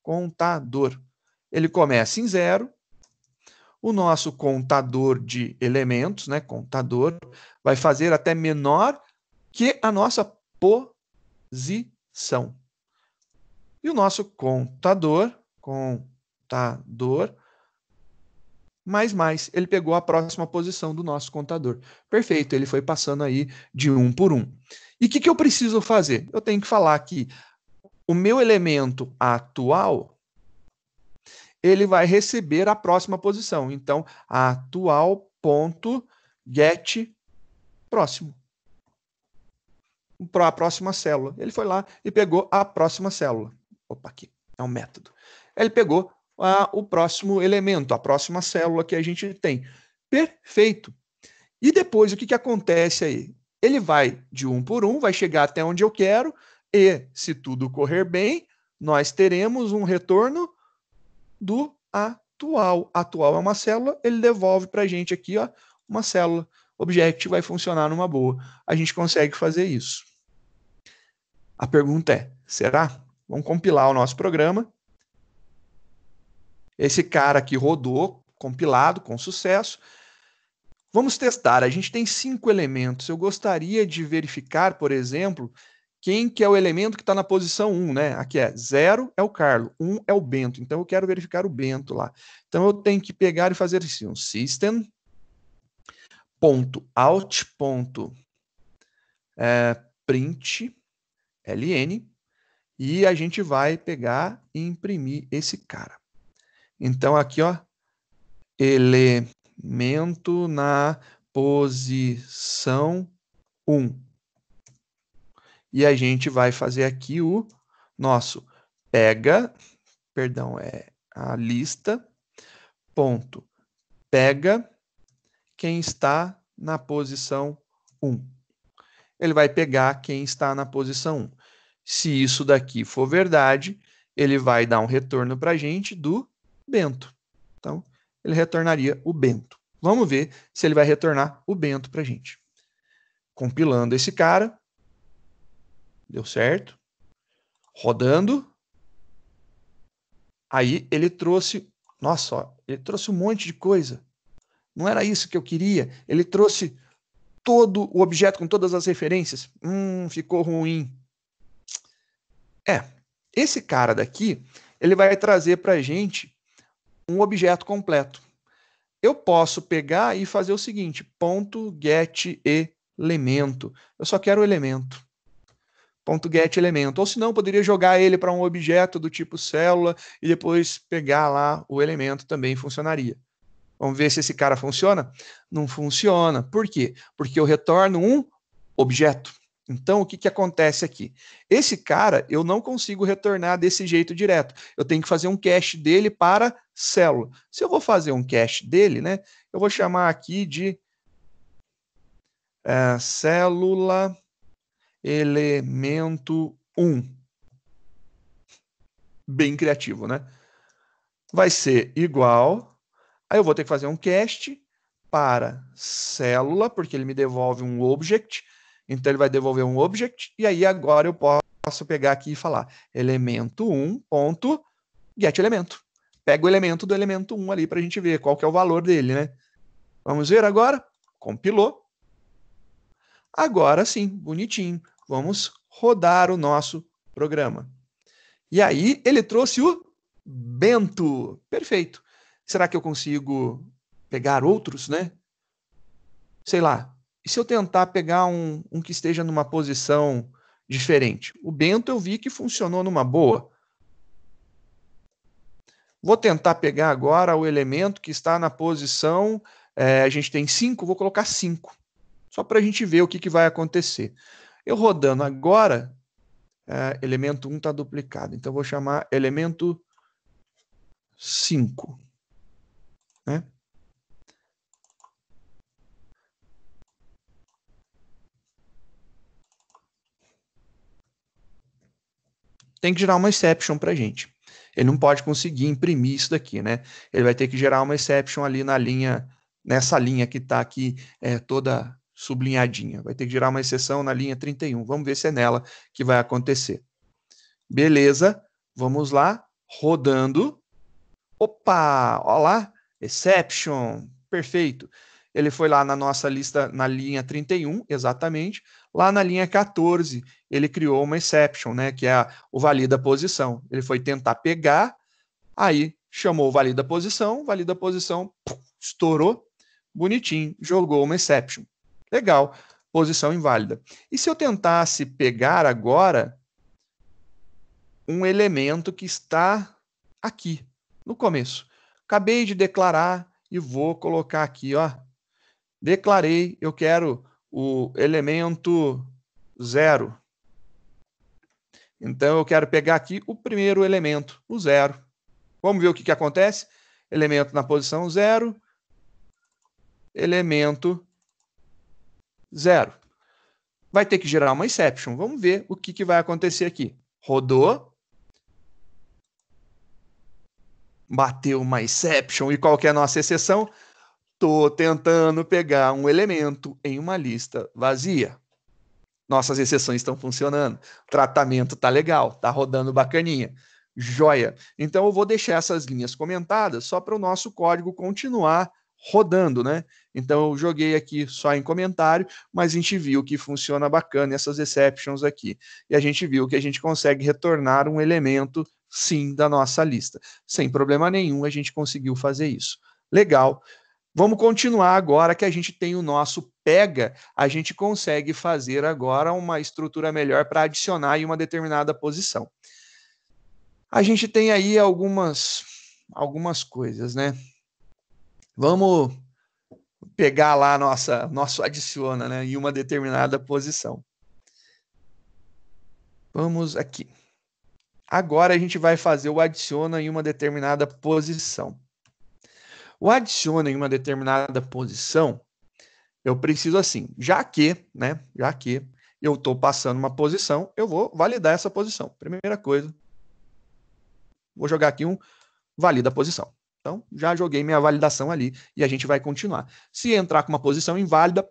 Contador. Ele começa em 0. O nosso contador de elementos, né? Contador, vai fazer até menor que a nossa posição. E o nosso contador, mais, ele pegou a próxima posição do nosso contador. Perfeito, ele foi passando aí de 1 por 1. E o que eu preciso fazer? Eu tenho que falar que o meu elemento atual, ele vai receber a próxima posição. Então, atual.get próximo. Para a próxima célula. Ele foi lá e pegou a próxima célula. Opa, aqui é um método. Ele pegou o próximo elemento, a próxima célula que a gente tem. Perfeito. E depois, o que acontece aí? Ele vai de 1 por 1, vai chegar até onde eu quero, e, se tudo correr bem, nós teremos um retorno do atual. Atual é uma célula, ele devolve para a gente aqui uma célula. Object vai funcionar numa boa. A gente consegue fazer isso. A pergunta é, será? Vamos compilar o nosso programa. Esse cara aqui rodou, compilado, com sucesso. Vamos testar. A gente tem 5 elementos. Eu gostaria de verificar, por exemplo, quem que é o elemento que está na posição 1, né? Aqui é 0 é o Carlos, 1 é o Bento. Então, eu quero verificar o Bento lá. Então, eu tenho que pegar e fazer assim, um system.out.print ln, e a gente vai pegar e imprimir esse cara. Então, aqui, ó, elemento na posição 1. E a gente vai fazer aqui o nosso é a lista, ponto, pega quem está na posição 1. Ele vai pegar quem está na posição 1. Se isso daqui for verdade, ele vai dar um retorno para a gente do Bento. Então, ele retornaria o Bento. Vamos ver se ele vai retornar o Bento para a gente. Compilando esse cara. Deu certo. Rodando. Aí ele trouxe... Nossa, ó, ele trouxe um monte de coisa. Não era isso que eu queria. Ele trouxe todo o objeto com todas as referências. Ficou ruim. Esse cara daqui, ele vai trazer para a gente um objeto completo. Eu posso pegar e fazer o seguinte, .getElemento. Eu só quero o elemento. .getElemento. Ou senão, eu poderia jogar ele para um objeto do tipo célula e depois pegar lá o elemento, também funcionaria. Vamos ver se esse cara funciona? Não funciona. Por quê? Porque eu retorno um objeto. Então, o que acontece aqui? Esse cara, eu não consigo retornar desse jeito direto. Eu tenho que fazer um cache dele para célula. Se eu vou fazer um cache dele, né, eu vou chamar aqui de célula elemento 1. Bem criativo, né? Vai ser igual. Aí eu vou ter que fazer um cache para célula, porque ele me devolve um object. Então, ele vai devolver um object, e aí agora eu posso pegar aqui e falar elemento 1.getElemento. Pega o elemento do elemento 1 ali para a gente ver qual que é o valor dele, né? Vamos ver agora? Compilou. Agora sim, bonitinho. Vamos rodar o nosso programa. E aí, ele trouxe o Bento. Perfeito. Será que eu consigo pegar outros, né? Sei lá. E se eu tentar pegar um que esteja numa posição diferente? O Bento eu vi que funcionou numa boa. Vou tentar pegar agora o elemento que está na posição a gente tem 5, vou colocar 5. Só para a gente ver o que vai acontecer. Eu rodando agora, elemento 1 está duplicado. Então, eu vou chamar elemento 5. Né? Tem que gerar uma exception para a gente. Ele não pode conseguir imprimir isso daqui, né? Ele vai ter que gerar uma exception ali na linha, nessa linha que está aqui toda sublinhadinha. Vai ter que gerar uma exceção na linha 31. Vamos ver se é nela que vai acontecer. Beleza, vamos lá, rodando. Opa, olha lá, exception, perfeito. Ele foi lá na nossa lista, na linha 31, exatamente. Lá na linha 14, ele criou uma exception, né, que é o valida posição. Ele foi tentar pegar, aí chamou o valida posição, estourou, bonitinho, jogou uma exception. Legal, posição inválida. E se eu tentasse pegar agora um elemento que está aqui, no começo? Acabei de declarar e vou colocar aqui, ó. Declarei, eu quero o elemento 0. Então, eu quero pegar aqui o primeiro elemento, o 0. Vamos ver o que acontece? Elemento na posição 0, elemento 0. Vai ter que gerar uma exception. Vamos ver o que vai acontecer aqui. Rodou. Bateu uma exception. E qual que é a nossa exceção? Estou tentando pegar um elemento em uma lista vazia. Nossas exceções estão funcionando. O tratamento está legal, está rodando bacaninha. Joia. Então, eu vou deixar essas linhas comentadas só para o nosso código continuar rodando, né? Então, eu joguei aqui só em comentário, mas a gente viu que funciona bacana essas exceptions aqui. E a gente viu que a gente consegue retornar um elemento, sim, da nossa lista. Sem problema nenhum, a gente conseguiu fazer isso. Legal. Vamos continuar agora que a gente tem o nosso pega, a gente consegue fazer agora uma estrutura melhor para adicionar em uma determinada posição. A gente tem aí algumas coisas, né? Vamos pegar lá nosso adiciona, né, em uma determinada posição. Vamos aqui. Agora a gente vai fazer o adiciona em uma determinada posição. O adiciona em uma determinada posição, eu preciso assim, já que eu estou passando uma posição, eu vou validar essa posição. Primeira coisa, vou jogar aqui um valida a posição. Então, já joguei minha validação ali e a gente vai continuar. Se entrar com uma posição inválida,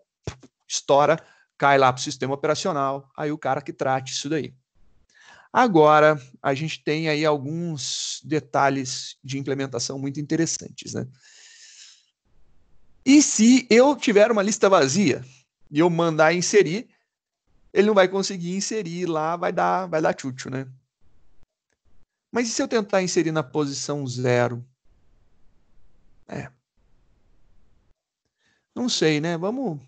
estoura, cai lá para o sistema operacional, aí o cara que trate isso daí. Agora, a gente tem aí alguns detalhes de implementação muito interessantes, né? E se eu tiver uma lista vazia e eu mandar inserir, ele não vai conseguir inserir lá, vai dar tchutchu, né? Mas e se eu tentar inserir na posição 0? Não sei, né? Vamos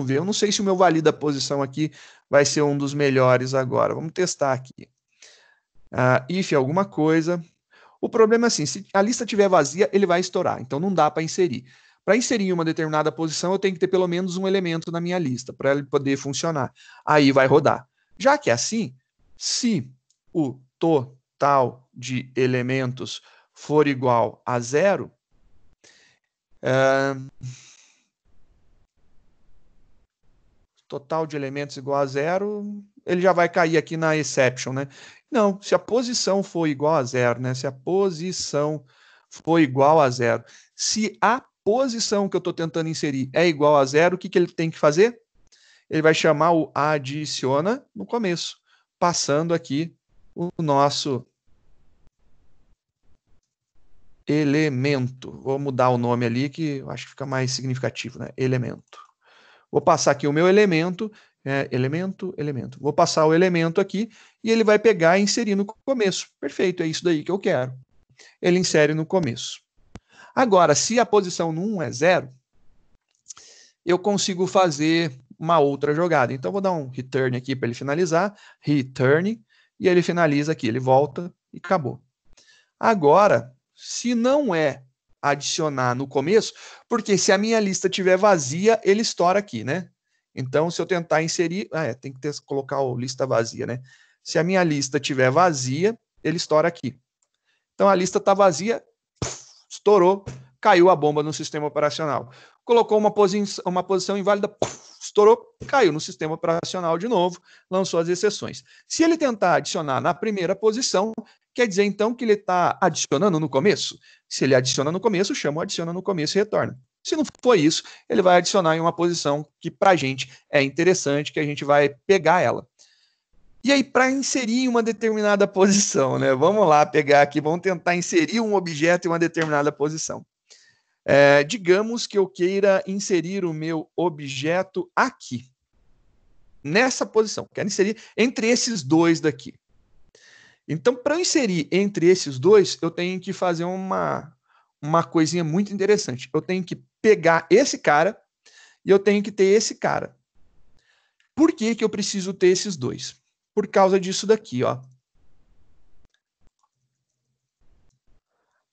ver. Eu não sei se o meu valida posição aqui vai ser um dos melhores agora. Vamos testar aqui. If alguma coisa. O problema é assim, se a lista estiver vazia, ele vai estourar. Então não dá para inserir. Para inserir em uma determinada posição, eu tenho que ter pelo menos um elemento na minha lista para ele poder funcionar. Aí vai rodar. Já que é assim, se o total de elementos for igual a 0, total de elementos igual a 0, ele já vai cair aqui na exception, né? Não, se a posição for igual a 0, né? Se a posição for igual a 0, se a posição que eu estou tentando inserir é igual a 0, o que ele tem que fazer? Ele vai chamar o adiciona no começo, passando aqui o nosso elemento. Vou mudar o nome ali, que eu acho que fica mais significativo, né? Elemento. Vou passar aqui o meu elemento, elemento. Vou passar o elemento aqui e ele vai pegar e inserir no começo. Perfeito, é isso daí que eu quero. Ele insere no começo. Agora, se a posição no 1 é 0, eu consigo fazer uma outra jogada. Então, vou dar um return aqui para ele finalizar. Return, e ele finaliza aqui. Ele volta e acabou. Agora, se não é adicionar no começo, porque se a minha lista estiver vazia, ele estoura aqui, né? Então, se eu tentar inserir... tem que colocar a lista vazia, né? Se a minha lista estiver vazia, ele estoura aqui. Então, a lista está vazia, estourou, caiu a bomba no sistema operacional. Colocou uma posição inválida, estourou, caiu no sistema operacional de novo, lançou as exceções. Se ele tentar adicionar na primeira posição, quer dizer então que ele está adicionando no começo? Se ele adiciona no começo, chama o adiciona no começo e retorna. Se não for isso, ele vai adicionar em uma posição que para a gente é interessante, que a gente vai pegar ela. E aí, para inserir em uma determinada posição, né? Vamos lá pegar aqui, vamos tentar inserir um objeto em uma determinada posição. Digamos que eu queira inserir o meu objeto aqui, nessa posição. Quero inserir entre esses dois daqui. Então, para eu inserir entre esses dois, eu tenho que fazer uma coisinha muito interessante. Eu tenho que pegar esse cara e eu tenho que ter esse cara. Por que eu preciso ter esses dois? Por causa disso daqui, ó.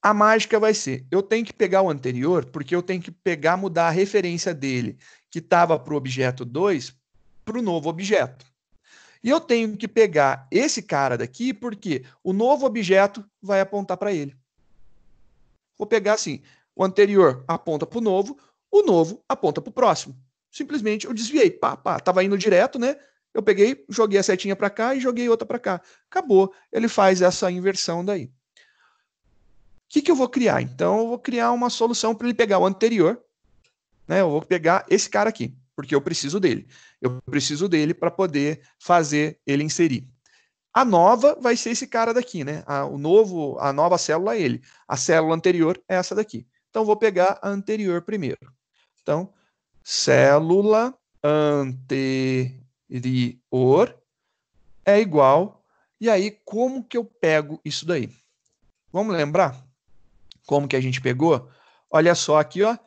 A mágica vai ser, eu tenho que pegar o anterior, porque eu tenho que mudar a referência dele, que estava para o objeto 2, para o novo objeto. E eu tenho que pegar esse cara daqui, porque o novo objeto vai apontar para ele. Vou pegar assim, o anterior aponta para o novo aponta para o próximo. Simplesmente eu desviei, estava indo direto, né? Eu peguei, joguei a setinha para cá e joguei outra para cá. Acabou, ele faz essa inversão daí. O que eu vou criar? Então, eu vou criar uma solução para ele pegar o anterior, né? Eu vou pegar esse cara aqui, porque eu preciso dele. Eu preciso dele para poder fazer ele inserir. A nova vai ser esse cara daqui, né? A nova célula é ele. A célula anterior é essa daqui. Então, eu vou pegar a anterior primeiro. Então, célula anterior é igual. E aí, como que eu pego isso daí? Vamos lembrar? Como que a gente pegou? Olha só aqui, ó.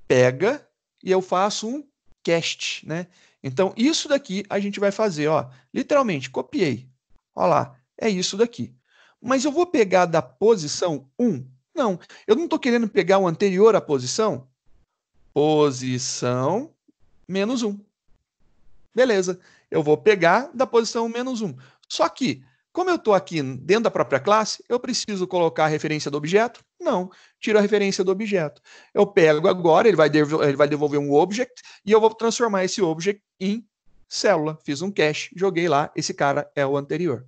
Pega e eu faço um cast, né? Então, isso daqui a gente vai fazer, ó. Literalmente, copiei. Olha lá, é isso daqui. Mas eu vou pegar da posição 1? Não, eu não estou querendo pegar o anterior à posição. Posição menos 1. Beleza, eu vou pegar da posição menos 1. Só que, como eu estou aqui dentro da própria classe, eu preciso colocar a referência do objeto? Não, tiro a referência do objeto. Eu pego agora, ele vai devolver um object, e eu vou transformar esse object em célula. Fiz um cache, joguei lá, esse cara é o anterior.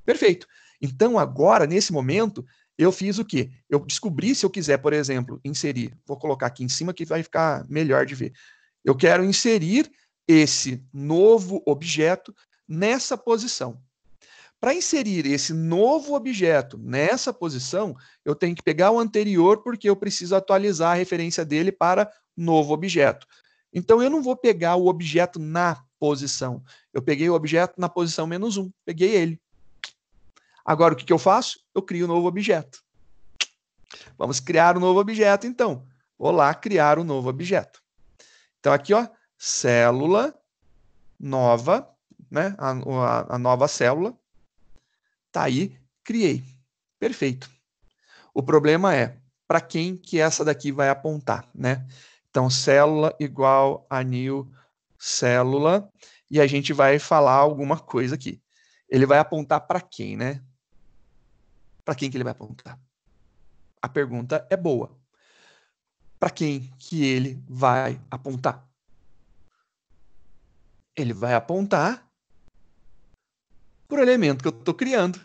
Perfeito. Então, agora, nesse momento, eu fiz o quê? Eu descobri se eu quiser, por exemplo, inserir. Vou colocar aqui em cima que vai ficar melhor de ver. Eu quero inserir esse novo objeto nessa posição. Para inserir esse novo objeto nessa posição, eu tenho que pegar o anterior, porque eu preciso atualizar a referência dele para novo objeto. Então, eu não vou pegar o objeto na posição. Eu peguei o objeto na posição menos 1. Peguei ele. Agora, o que eu faço? Eu crio um novo objeto. Vamos criar um novo objeto, então. Vou lá criar um novo objeto. Então, aqui, ó, célula nova, né? A nova célula. Tá aí, criei. Perfeito. O problema é para quem que essa daqui vai apontar, né? Então, célula igual a new célula. E a gente vai falar alguma coisa aqui. Ele vai apontar para quem, né? Para quem que ele vai apontar? A pergunta é boa. Para quem que ele vai apontar? Ele vai apontar para o elemento que eu estou criando.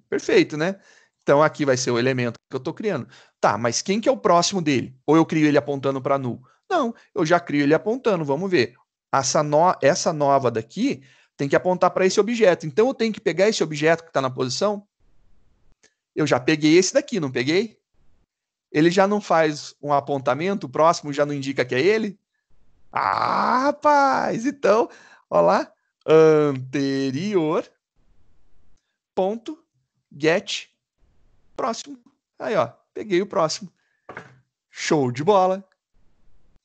Perfeito, né? Então aqui vai ser o elemento que eu estou criando. Tá, mas quem que é o próximo dele? Ou eu crio ele apontando para null? Não, eu já crio ele apontando. Vamos ver. Essa nova daqui tem que apontar para esse objeto. Então eu tenho que pegar esse objeto que está na posição. Eu já peguei esse daqui, não peguei? Ele já não faz um apontamento, o próximo já não indica que é ele? Ah, rapaz! Então, olha lá. Anterior, ponto, get, próximo. Aí, ó, peguei o próximo. Show de bola.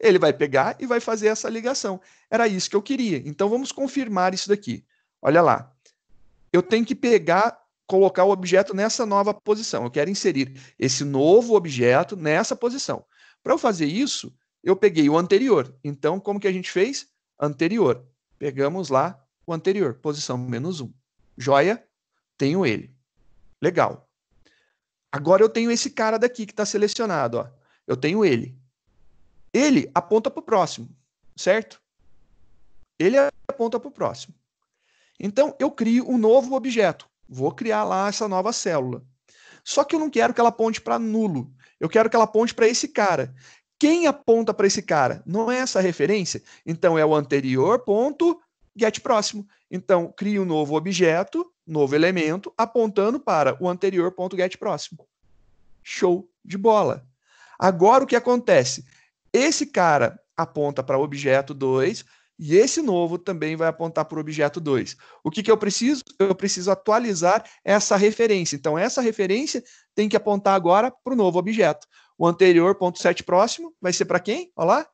Ele vai pegar e vai fazer essa ligação. Era isso que eu queria. Então, vamos confirmar isso daqui. Olha lá. Eu tenho que pegar colocar o objeto nessa nova posição. Eu quero inserir esse novo objeto nessa posição. Para eu fazer isso, eu peguei o anterior. Então, como que a gente fez? Anterior. Pegamos lá o anterior, posição -1. Joia? Tenho ele. Legal. Agora eu tenho esse cara daqui que está selecionado. Ó. Eu tenho ele. Ele aponta para o próximo, certo? Ele aponta para o próximo. Então, eu crio um novo objeto. Vou criar lá essa nova célula. Só que eu não quero que ela aponte para nulo. Eu quero que ela aponte para esse cara. Quem aponta para esse cara? Não é essa referência? Então, é o anterior ponto get próximo. Então, crio um novo objeto, novo elemento, apontando para o anterior ponto get próximo. Show de bola. Agora, o que acontece? Esse cara aponta para o objeto 2 e esse novo também vai apontar para o objeto 2. O que eu preciso? Eu preciso atualizar essa referência. Então, essa referência tem que apontar agora para o novo objeto. O anterior, ponto 7 próximo, vai ser para quem? Olha lá.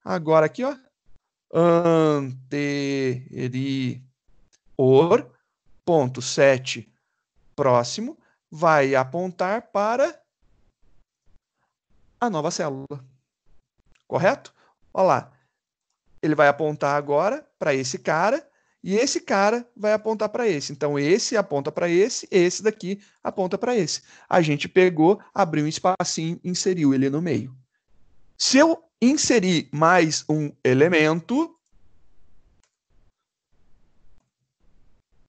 Agora aqui, ó. Anterior, ponto 7 próximo, vai apontar para a nova célula. Correto? Olha lá. Ele vai apontar agora para esse cara, e esse cara vai apontar para esse. Então, esse aponta para esse daqui aponta para esse. A gente pegou, abriu um espacinho, inseriu ele no meio. Se eu inserir mais um elemento,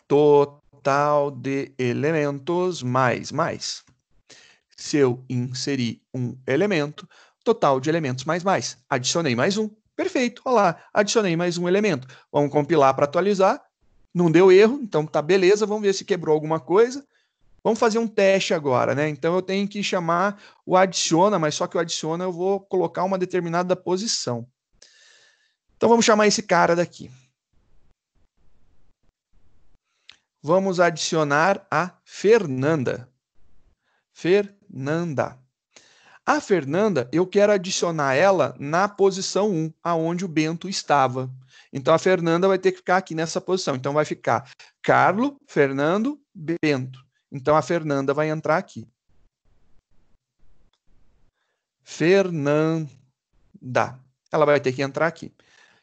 total de elementos mais. Se eu inserir um elemento, total de elementos mais. Adicionei mais um. Perfeito, olha lá, adicionei mais um elemento. Vamos compilar para atualizar. Não deu erro, então tá beleza. Vamos ver se quebrou alguma coisa. Vamos fazer um teste agora, né? Então eu tenho que chamar o adiciona, mas só que o adiciona eu vou colocar uma determinada posição. Então vamos chamar esse cara daqui. Vamos adicionar a Fernanda. A Fernanda, eu quero adicionar ela na posição 1, aonde o Bento estava. Então, a Fernanda vai ter que ficar aqui nessa posição. Então, vai ficar Carlo, Fernando, Bento. Então, a Fernanda vai entrar aqui. Fernanda. Ela vai ter que entrar aqui.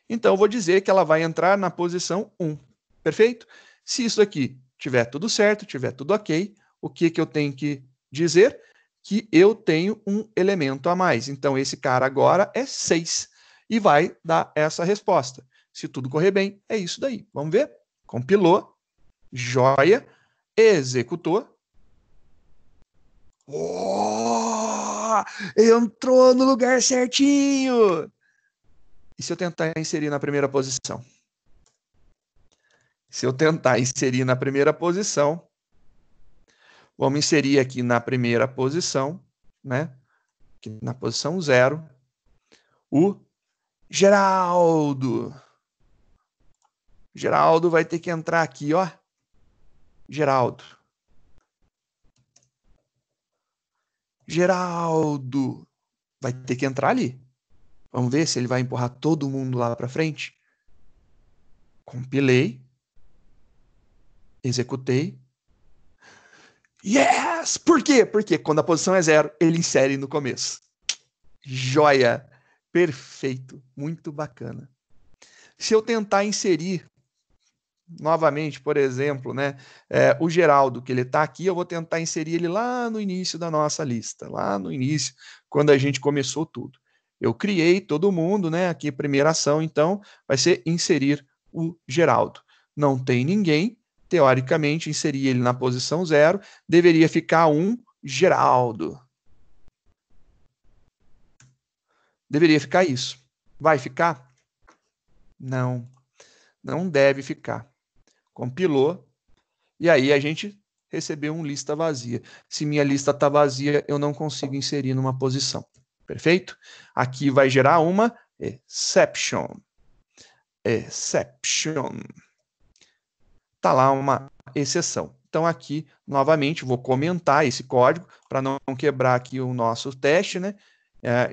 Então, eu vou dizer que ela vai entrar na posição 1. Perfeito? Se isso aqui tiver tudo certo, tiver tudo ok, o que eu tenho que dizer? Que eu tenho um elemento a mais. Então, esse cara agora é 6 e vai dar essa resposta. Se tudo correr bem, é isso daí. Vamos ver? Compilou, joia, executou. Oh, entrou no lugar certinho! E se eu tentar inserir na primeira posição? Se eu tentar inserir na primeira posição, vamos inserir aqui na primeira posição, né? Aqui na posição 0, o Geraldo. Geraldo vai ter que entrar aqui, ó. Geraldo. Geraldo vai ter que entrar ali. Vamos ver se ele vai empurrar todo mundo lá para frente. Compilei. Executei. Yes! Por quê? Porque quando a posição é 0, ele insere no começo. Joia! Perfeito. Muito bacana. Se eu tentar inserir novamente, por exemplo, né, o Geraldo, que ele está aqui, eu vou tentar inserir ele lá no início da nossa lista, lá no início, quando a gente começou tudo. Eu criei todo mundo, né, aqui, primeira ação, então, vai ser inserir o Geraldo. Não tem ninguém, teoricamente, inserir ele na posição 0, deveria ficar um Geraldo. Deveria ficar isso. Vai ficar? Não, não deve ficar. Compilou, e aí a gente recebeu uma lista vazia. Se minha lista está vazia, eu não consigo inserir numa posição. Perfeito? Aqui vai gerar uma exception. Exception. Está lá uma exceção. Então, aqui, novamente, vou comentar esse código para não quebrar aqui o nosso teste, né?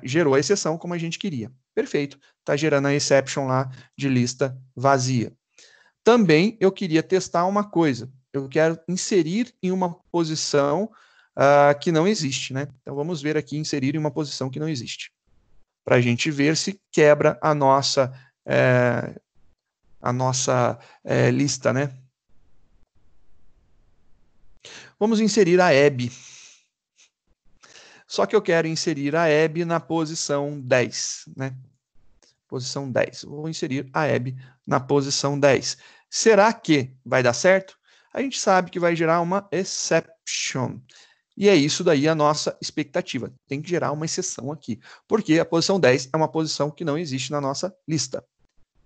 Gerou a exceção como a gente queria. Perfeito. Está gerando a exception lá de lista vazia. Também eu queria testar uma coisa. Eu quero inserir em uma posição que não existe, né? Então, vamos ver aqui, inserir em uma posição que não existe. Para a gente ver se quebra a nossa lista, né? Vamos inserir a Hebe. Só que eu quero inserir a Hebe na posição 10, né? Posição 10. Vou inserir a Hebe na posição 10. Será que vai dar certo? A gente sabe que vai gerar uma exception. E é isso daí a nossa expectativa. Tem que gerar uma exceção aqui. Porque a posição 10 é uma posição que não existe na nossa lista.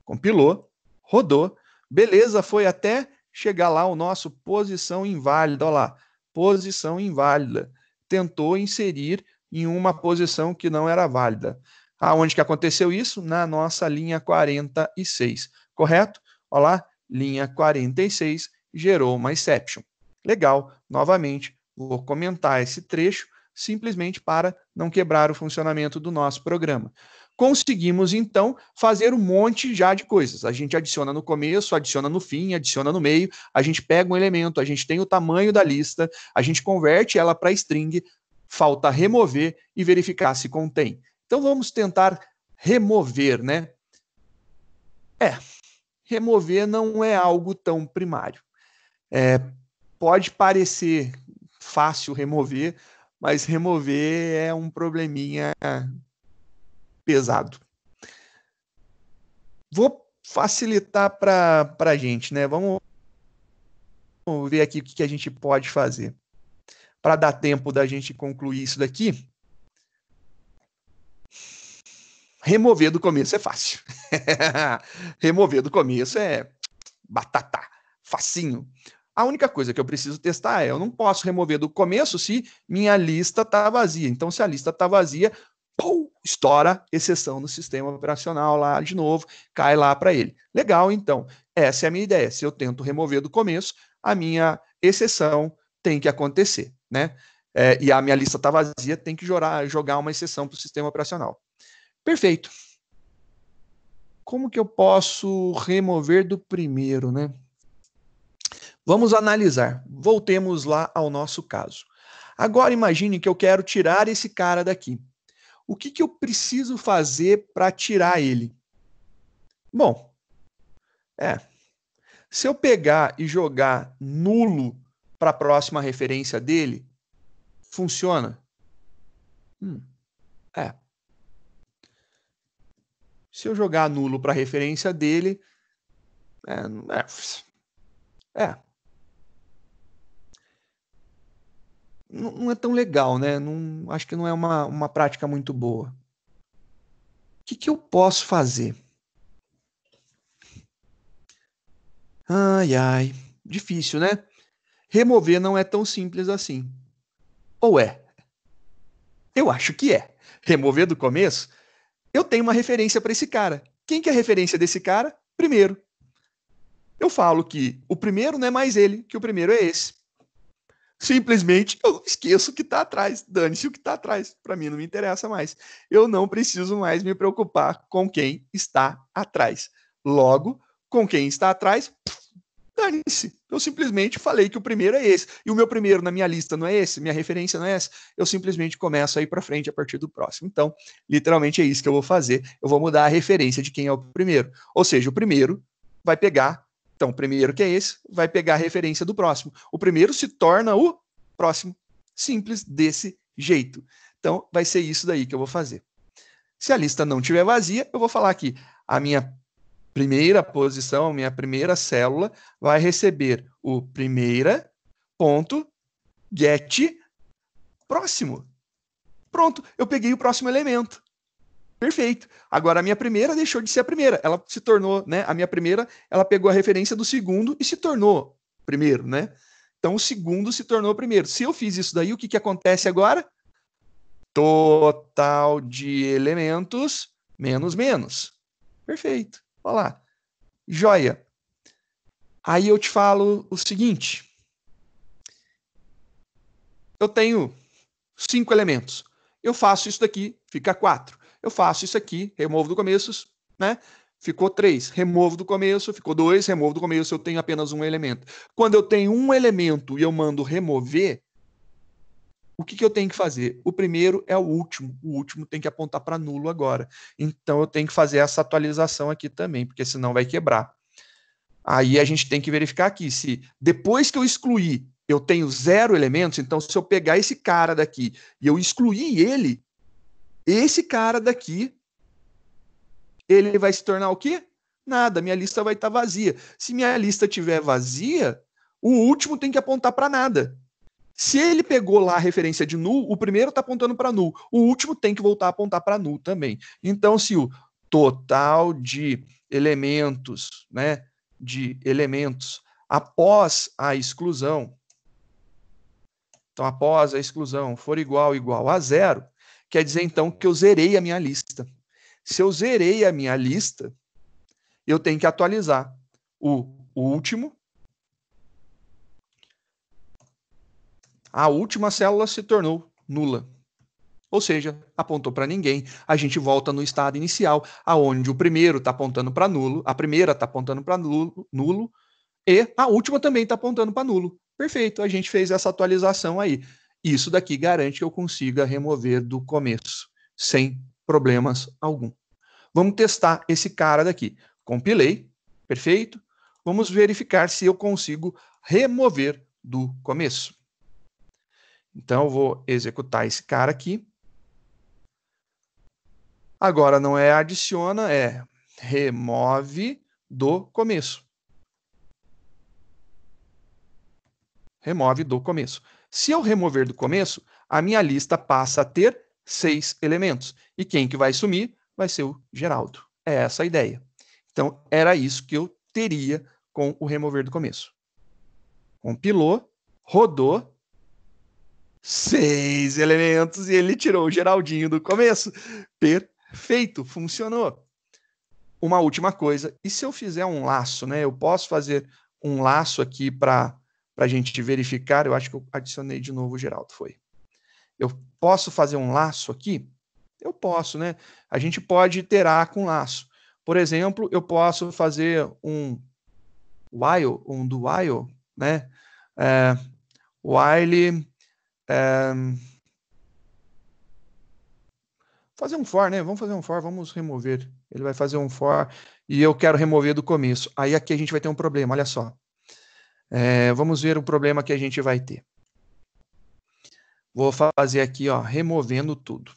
Compilou, rodou, beleza, foi até chegar lá o nosso posição inválida. Olha lá, posição inválida. Tentou inserir em uma posição que não era válida. Aonde que aconteceu isso? Na nossa linha 46, correto? Olha lá, linha 46 gerou uma exception. Legal, novamente, vou comentar esse trecho simplesmente para não quebrar o funcionamento do nosso programa. Conseguimos, então, fazer um monte já de coisas. A gente adiciona no começo, adiciona no fim, adiciona no meio, a gente pega um elemento, a gente tem o tamanho da lista, a gente converte ela para string, falta remover e verificar se contém. Então, vamos tentar remover, né? Remover não é algo tão primário. Pode parecer fácil remover, mas remover é um probleminha pesado. Vou facilitar para a gente, né? Vamos ver aqui o que a gente pode fazer. Para dar tempo da gente concluir isso daqui, remover do começo é fácil. Remover do começo é batata, facinho. A única coisa que eu preciso testar é, eu não posso remover do começo se minha lista está vazia. Então, se a lista está vazia, pum, estoura exceção no sistema operacional lá de novo, cai lá para ele. Legal, então, essa é a minha ideia. Se eu tento remover do começo, a minha exceção tem que acontecer, né? E a minha lista está vazia, tem que jogar uma exceção para o sistema operacional. Perfeito. Como que eu posso remover do primeiro, né? Vamos analisar. Voltemos lá ao nosso caso. Agora imagine que eu quero tirar esse cara daqui. O que eu preciso fazer para tirar ele? Bom, se eu pegar e jogar nulo para a próxima referência dele, funciona? Se eu jogar nulo para a referência dele, não é tão legal, né? Não, acho que não é uma prática muito boa. O que eu posso fazer? Ai, difícil, né? Remover não é tão simples assim. Ou é? Eu acho que é. Remover do começo, eu tenho uma referência para esse cara. Quem que é a referência desse cara? Primeiro. Eu falo que o primeiro não é mais ele, que o primeiro é esse. Simplesmente eu esqueço o que está atrás. Dane-se o que está atrás. Para mim não me interessa mais. Eu não preciso mais me preocupar com quem está atrás. Logo, com quem está atrás, dane-se. Eu simplesmente falei que o primeiro é esse. E o meu primeiro na minha lista não é esse, minha referência não é essa. Eu simplesmente começo a ir para frente a partir do próximo. Então, literalmente é isso que eu vou fazer. Eu vou mudar a referência de quem é o primeiro. Ou seja, o primeiro vai pegar. Então, o primeiro que é esse, vai pegar a referência do próximo. O primeiro se torna o próximo. Simples desse jeito. Então, vai ser isso daí que eu vou fazer. Se a lista não estiver vazia, eu vou falar aqui. A minha primeira posição, a minha primeira célula, vai receber o primeira.get próximo. Pronto, eu peguei o próximo elemento. Perfeito. Agora, a minha primeira deixou de ser a primeira. Ela se tornou, né? A minha primeira, ela pegou a referência do segundo e se tornou primeiro, né? Então, o segundo se tornou o primeiro. Se eu fiz isso daí, o que acontece agora? Total de elementos menos menos. Perfeito. Olha lá. Joia. Aí eu te falo o seguinte. Eu tenho 5 elementos. Eu faço isso daqui, fica 4. Eu faço isso aqui, removo do começo, né? ficou 3, removo do começo, ficou 2, removo do começo, eu tenho apenas um elemento. Quando eu tenho um elemento e eu mando remover, o que eu tenho que fazer? O primeiro é o último tem que apontar para nulo agora. Então eu tenho que fazer essa atualização aqui também, porque senão vai quebrar. Aí a gente tem que verificar aqui se depois que eu excluir, eu tenho 0 elementos, então se eu pegar esse cara daqui e eu excluir ele, esse cara daqui, ele vai se tornar o quê? Nada, minha lista vai estar vazia. Se minha lista estiver vazia, o último tem que apontar para nada. Se ele pegou lá a referência de null, o primeiro está apontando para null, o último tem que voltar a apontar para null também. Então, se o total de elementos, né, após a exclusão, então após a exclusão for igual a 0, quer dizer então que eu zerei a minha lista. Se eu zerei a minha lista, eu tenho que atualizar o último. A última célula se tornou nula. Ou seja, apontou para ninguém. A gente volta no estado inicial, aonde o primeiro está apontando para nulo, a primeira está apontando para nulo, e a última também está apontando para nulo. Perfeito, a gente fez essa atualização aí. Isso daqui garante que eu consiga remover do começo, sem problemas algum. Vamos testar esse cara daqui. Compilei, perfeito. Vamos verificar se eu consigo remover do começo. Então, eu vou executar esse cara aqui. Agora, não é adiciona, é remove do começo. Remove do começo. Se eu remover do começo, a minha lista passa a ter 6 elementos. E quem que vai sumir vai ser o Geraldo. É essa a ideia. Então, era isso que eu teria com o remover do começo. Compilou, rodou, 6 elementos e ele tirou o Geraldinho do começo. Perfeito, funcionou. Uma última coisa, e se eu fizer um laço, né? Eu posso fazer um laço aqui para a gente verificar. Eu acho que eu adicionei de novo o Geraldo, foi. Eu posso fazer um laço aqui? Eu posso, né? A gente pode iterar com laço. Por exemplo, eu posso fazer um while, um do while, né? While... fazer um for, né? Vamos fazer um for, vamos remover. Ele vai fazer um for e eu quero remover do começo. Aí aqui a gente vai ter um problema, olha só. Vamos ver o problema que a gente vai ter. Vou fazer aqui, ó, removendo tudo.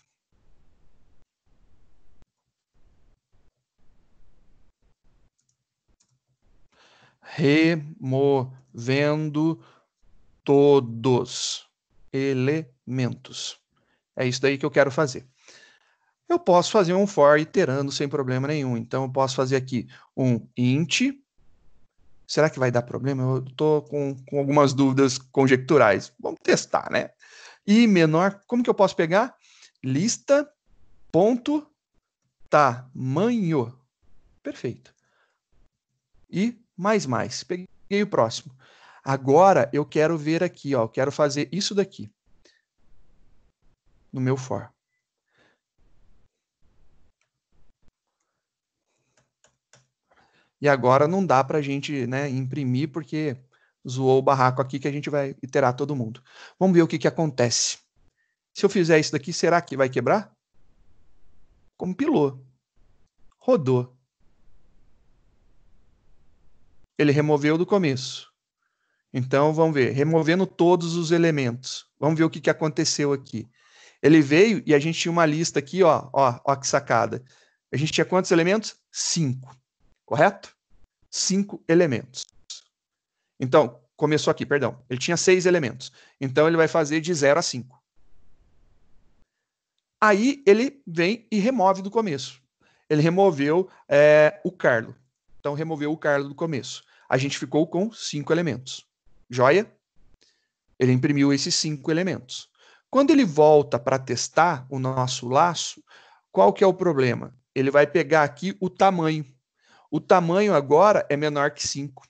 Removendo todos elementos. É isso daí que eu quero fazer. Eu posso fazer um for iterando sem problema nenhum. Então, eu posso fazer aqui um int. Será que vai dar problema? Eu estou com algumas dúvidas conjecturais. Vamos testar, né? E menor, como que eu posso pegar? Lista ponto tamanho. Perfeito. E mais. Peguei o próximo. Agora, eu quero ver aqui, ó. Eu quero fazer isso daqui. No meu for. E agora não dá para a gente, né, imprimir, porque zoou o barraco aqui que a gente vai iterar todo mundo. Vamos ver o que acontece. Se eu fizer isso daqui, será que vai quebrar? Compilou. Rodou. Ele removeu do começo. Então, vamos ver. Removendo todos os elementos. Vamos ver o que aconteceu aqui. Ele veio e a gente tinha uma lista aqui, ó que sacada. A gente tinha quantos elementos? 5. Correto? 5 elementos. Então, começou aqui, perdão. Ele tinha 6 elementos. Então, ele vai fazer de 0 a 5. Aí, ele vem e remove do começo. Ele removeu o Carlo. Então, removeu o Carlo do começo. A gente ficou com 5 elementos. Joia? Ele imprimiu esses 5 elementos. Quando ele volta para testar o nosso laço, qual que é o problema? Ele vai pegar aqui o tamanho. O tamanho agora é menor que 5.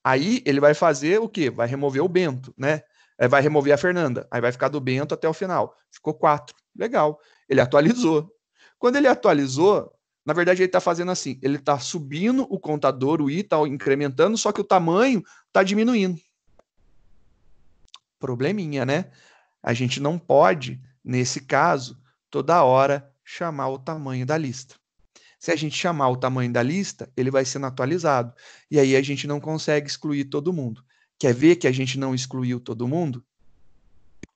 Aí ele vai fazer o quê? Vai remover o Bento, né? Vai remover a Fernanda. Aí vai ficar do Bento até o final. Ficou 4. Legal. Ele atualizou. Quando ele atualizou, Na verdade, ele está fazendo assim, ele está subindo o contador, o i está incrementando, só que o tamanho está diminuindo. Probleminha, né? A gente não pode, nesse caso, toda hora chamar o tamanho da lista. Se a gente chamar o tamanho da lista, ele vai sendo atualizado. E aí a gente não consegue excluir todo mundo. Quer ver que a gente não excluiu todo mundo?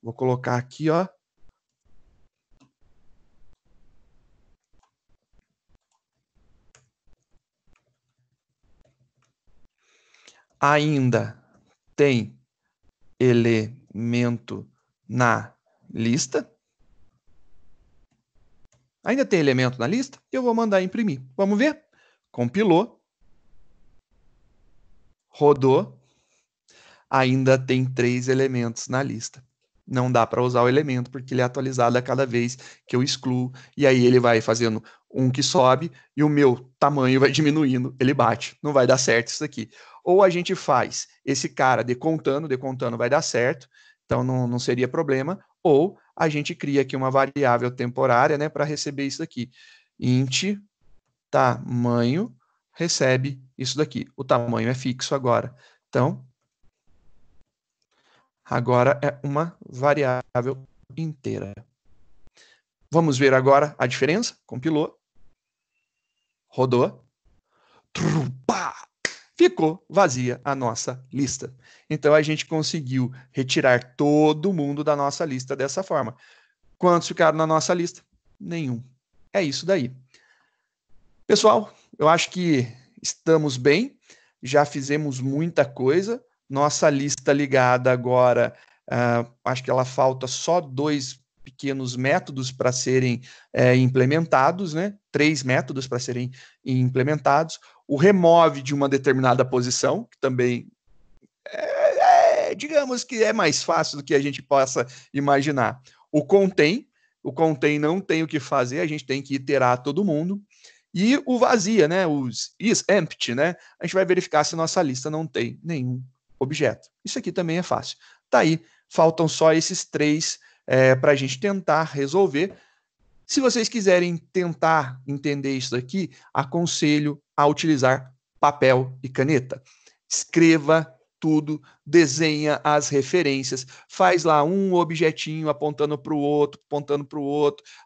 Vou colocar aqui, ó. Ainda tem elemento na lista. Ainda tem elemento na lista? Eu vou mandar imprimir. Vamos ver? Compilou. Rodou. Ainda tem 3 elementos na lista. Não dá para usar o elemento, porque ele é atualizado a cada vez que eu excluo. E aí ele vai fazendo um que sobe e o meu tamanho vai diminuindo. Ele bate. Não vai dar certo isso aqui. Ou a gente faz esse cara decontando vai dar certo. Então não seria problema. Ou a gente cria aqui uma variável temporária, né, para receber isso daqui. Int tamanho recebe isso daqui. O tamanho é fixo agora. Então, agora é uma variável inteira. Vamos ver agora a diferença? Compilou. Rodou. Ficou vazia a nossa lista. Então, a gente conseguiu retirar todo mundo da nossa lista dessa forma. Quantos ficaram na nossa lista? Nenhum. É isso daí. Pessoal, eu acho que estamos bem. Já fizemos muita coisa. Nossa lista ligada agora, acho que ela falta só 2 pequenos métodos para serem implementados, né? 3 métodos para serem implementados. O remove de uma determinada posição, que também digamos que é mais fácil do que a gente possa imaginar. O contém não tem o que fazer, a gente tem que iterar todo mundo. E o vazia, né? Os is empty, né? A gente vai verificar se nossa lista não tem nenhum objeto. Isso aqui também é fácil. Tá aí, faltam só esses 3 para a gente tentar resolver. Se vocês quiserem tentar entender isso daqui, aconselho a utilizar papel e caneta. Escreva tudo, desenha as referências, faz lá um objetinho apontando para o outro,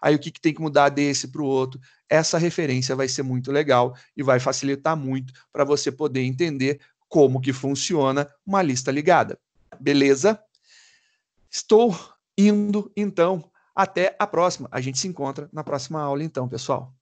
aí o que tem que mudar desse para o outro. Essa referência vai ser muito legal e vai facilitar muito para você poder entender como que funciona uma lista ligada. Beleza? Estou indo, então, até a próxima. A gente se encontra na próxima aula, então, pessoal.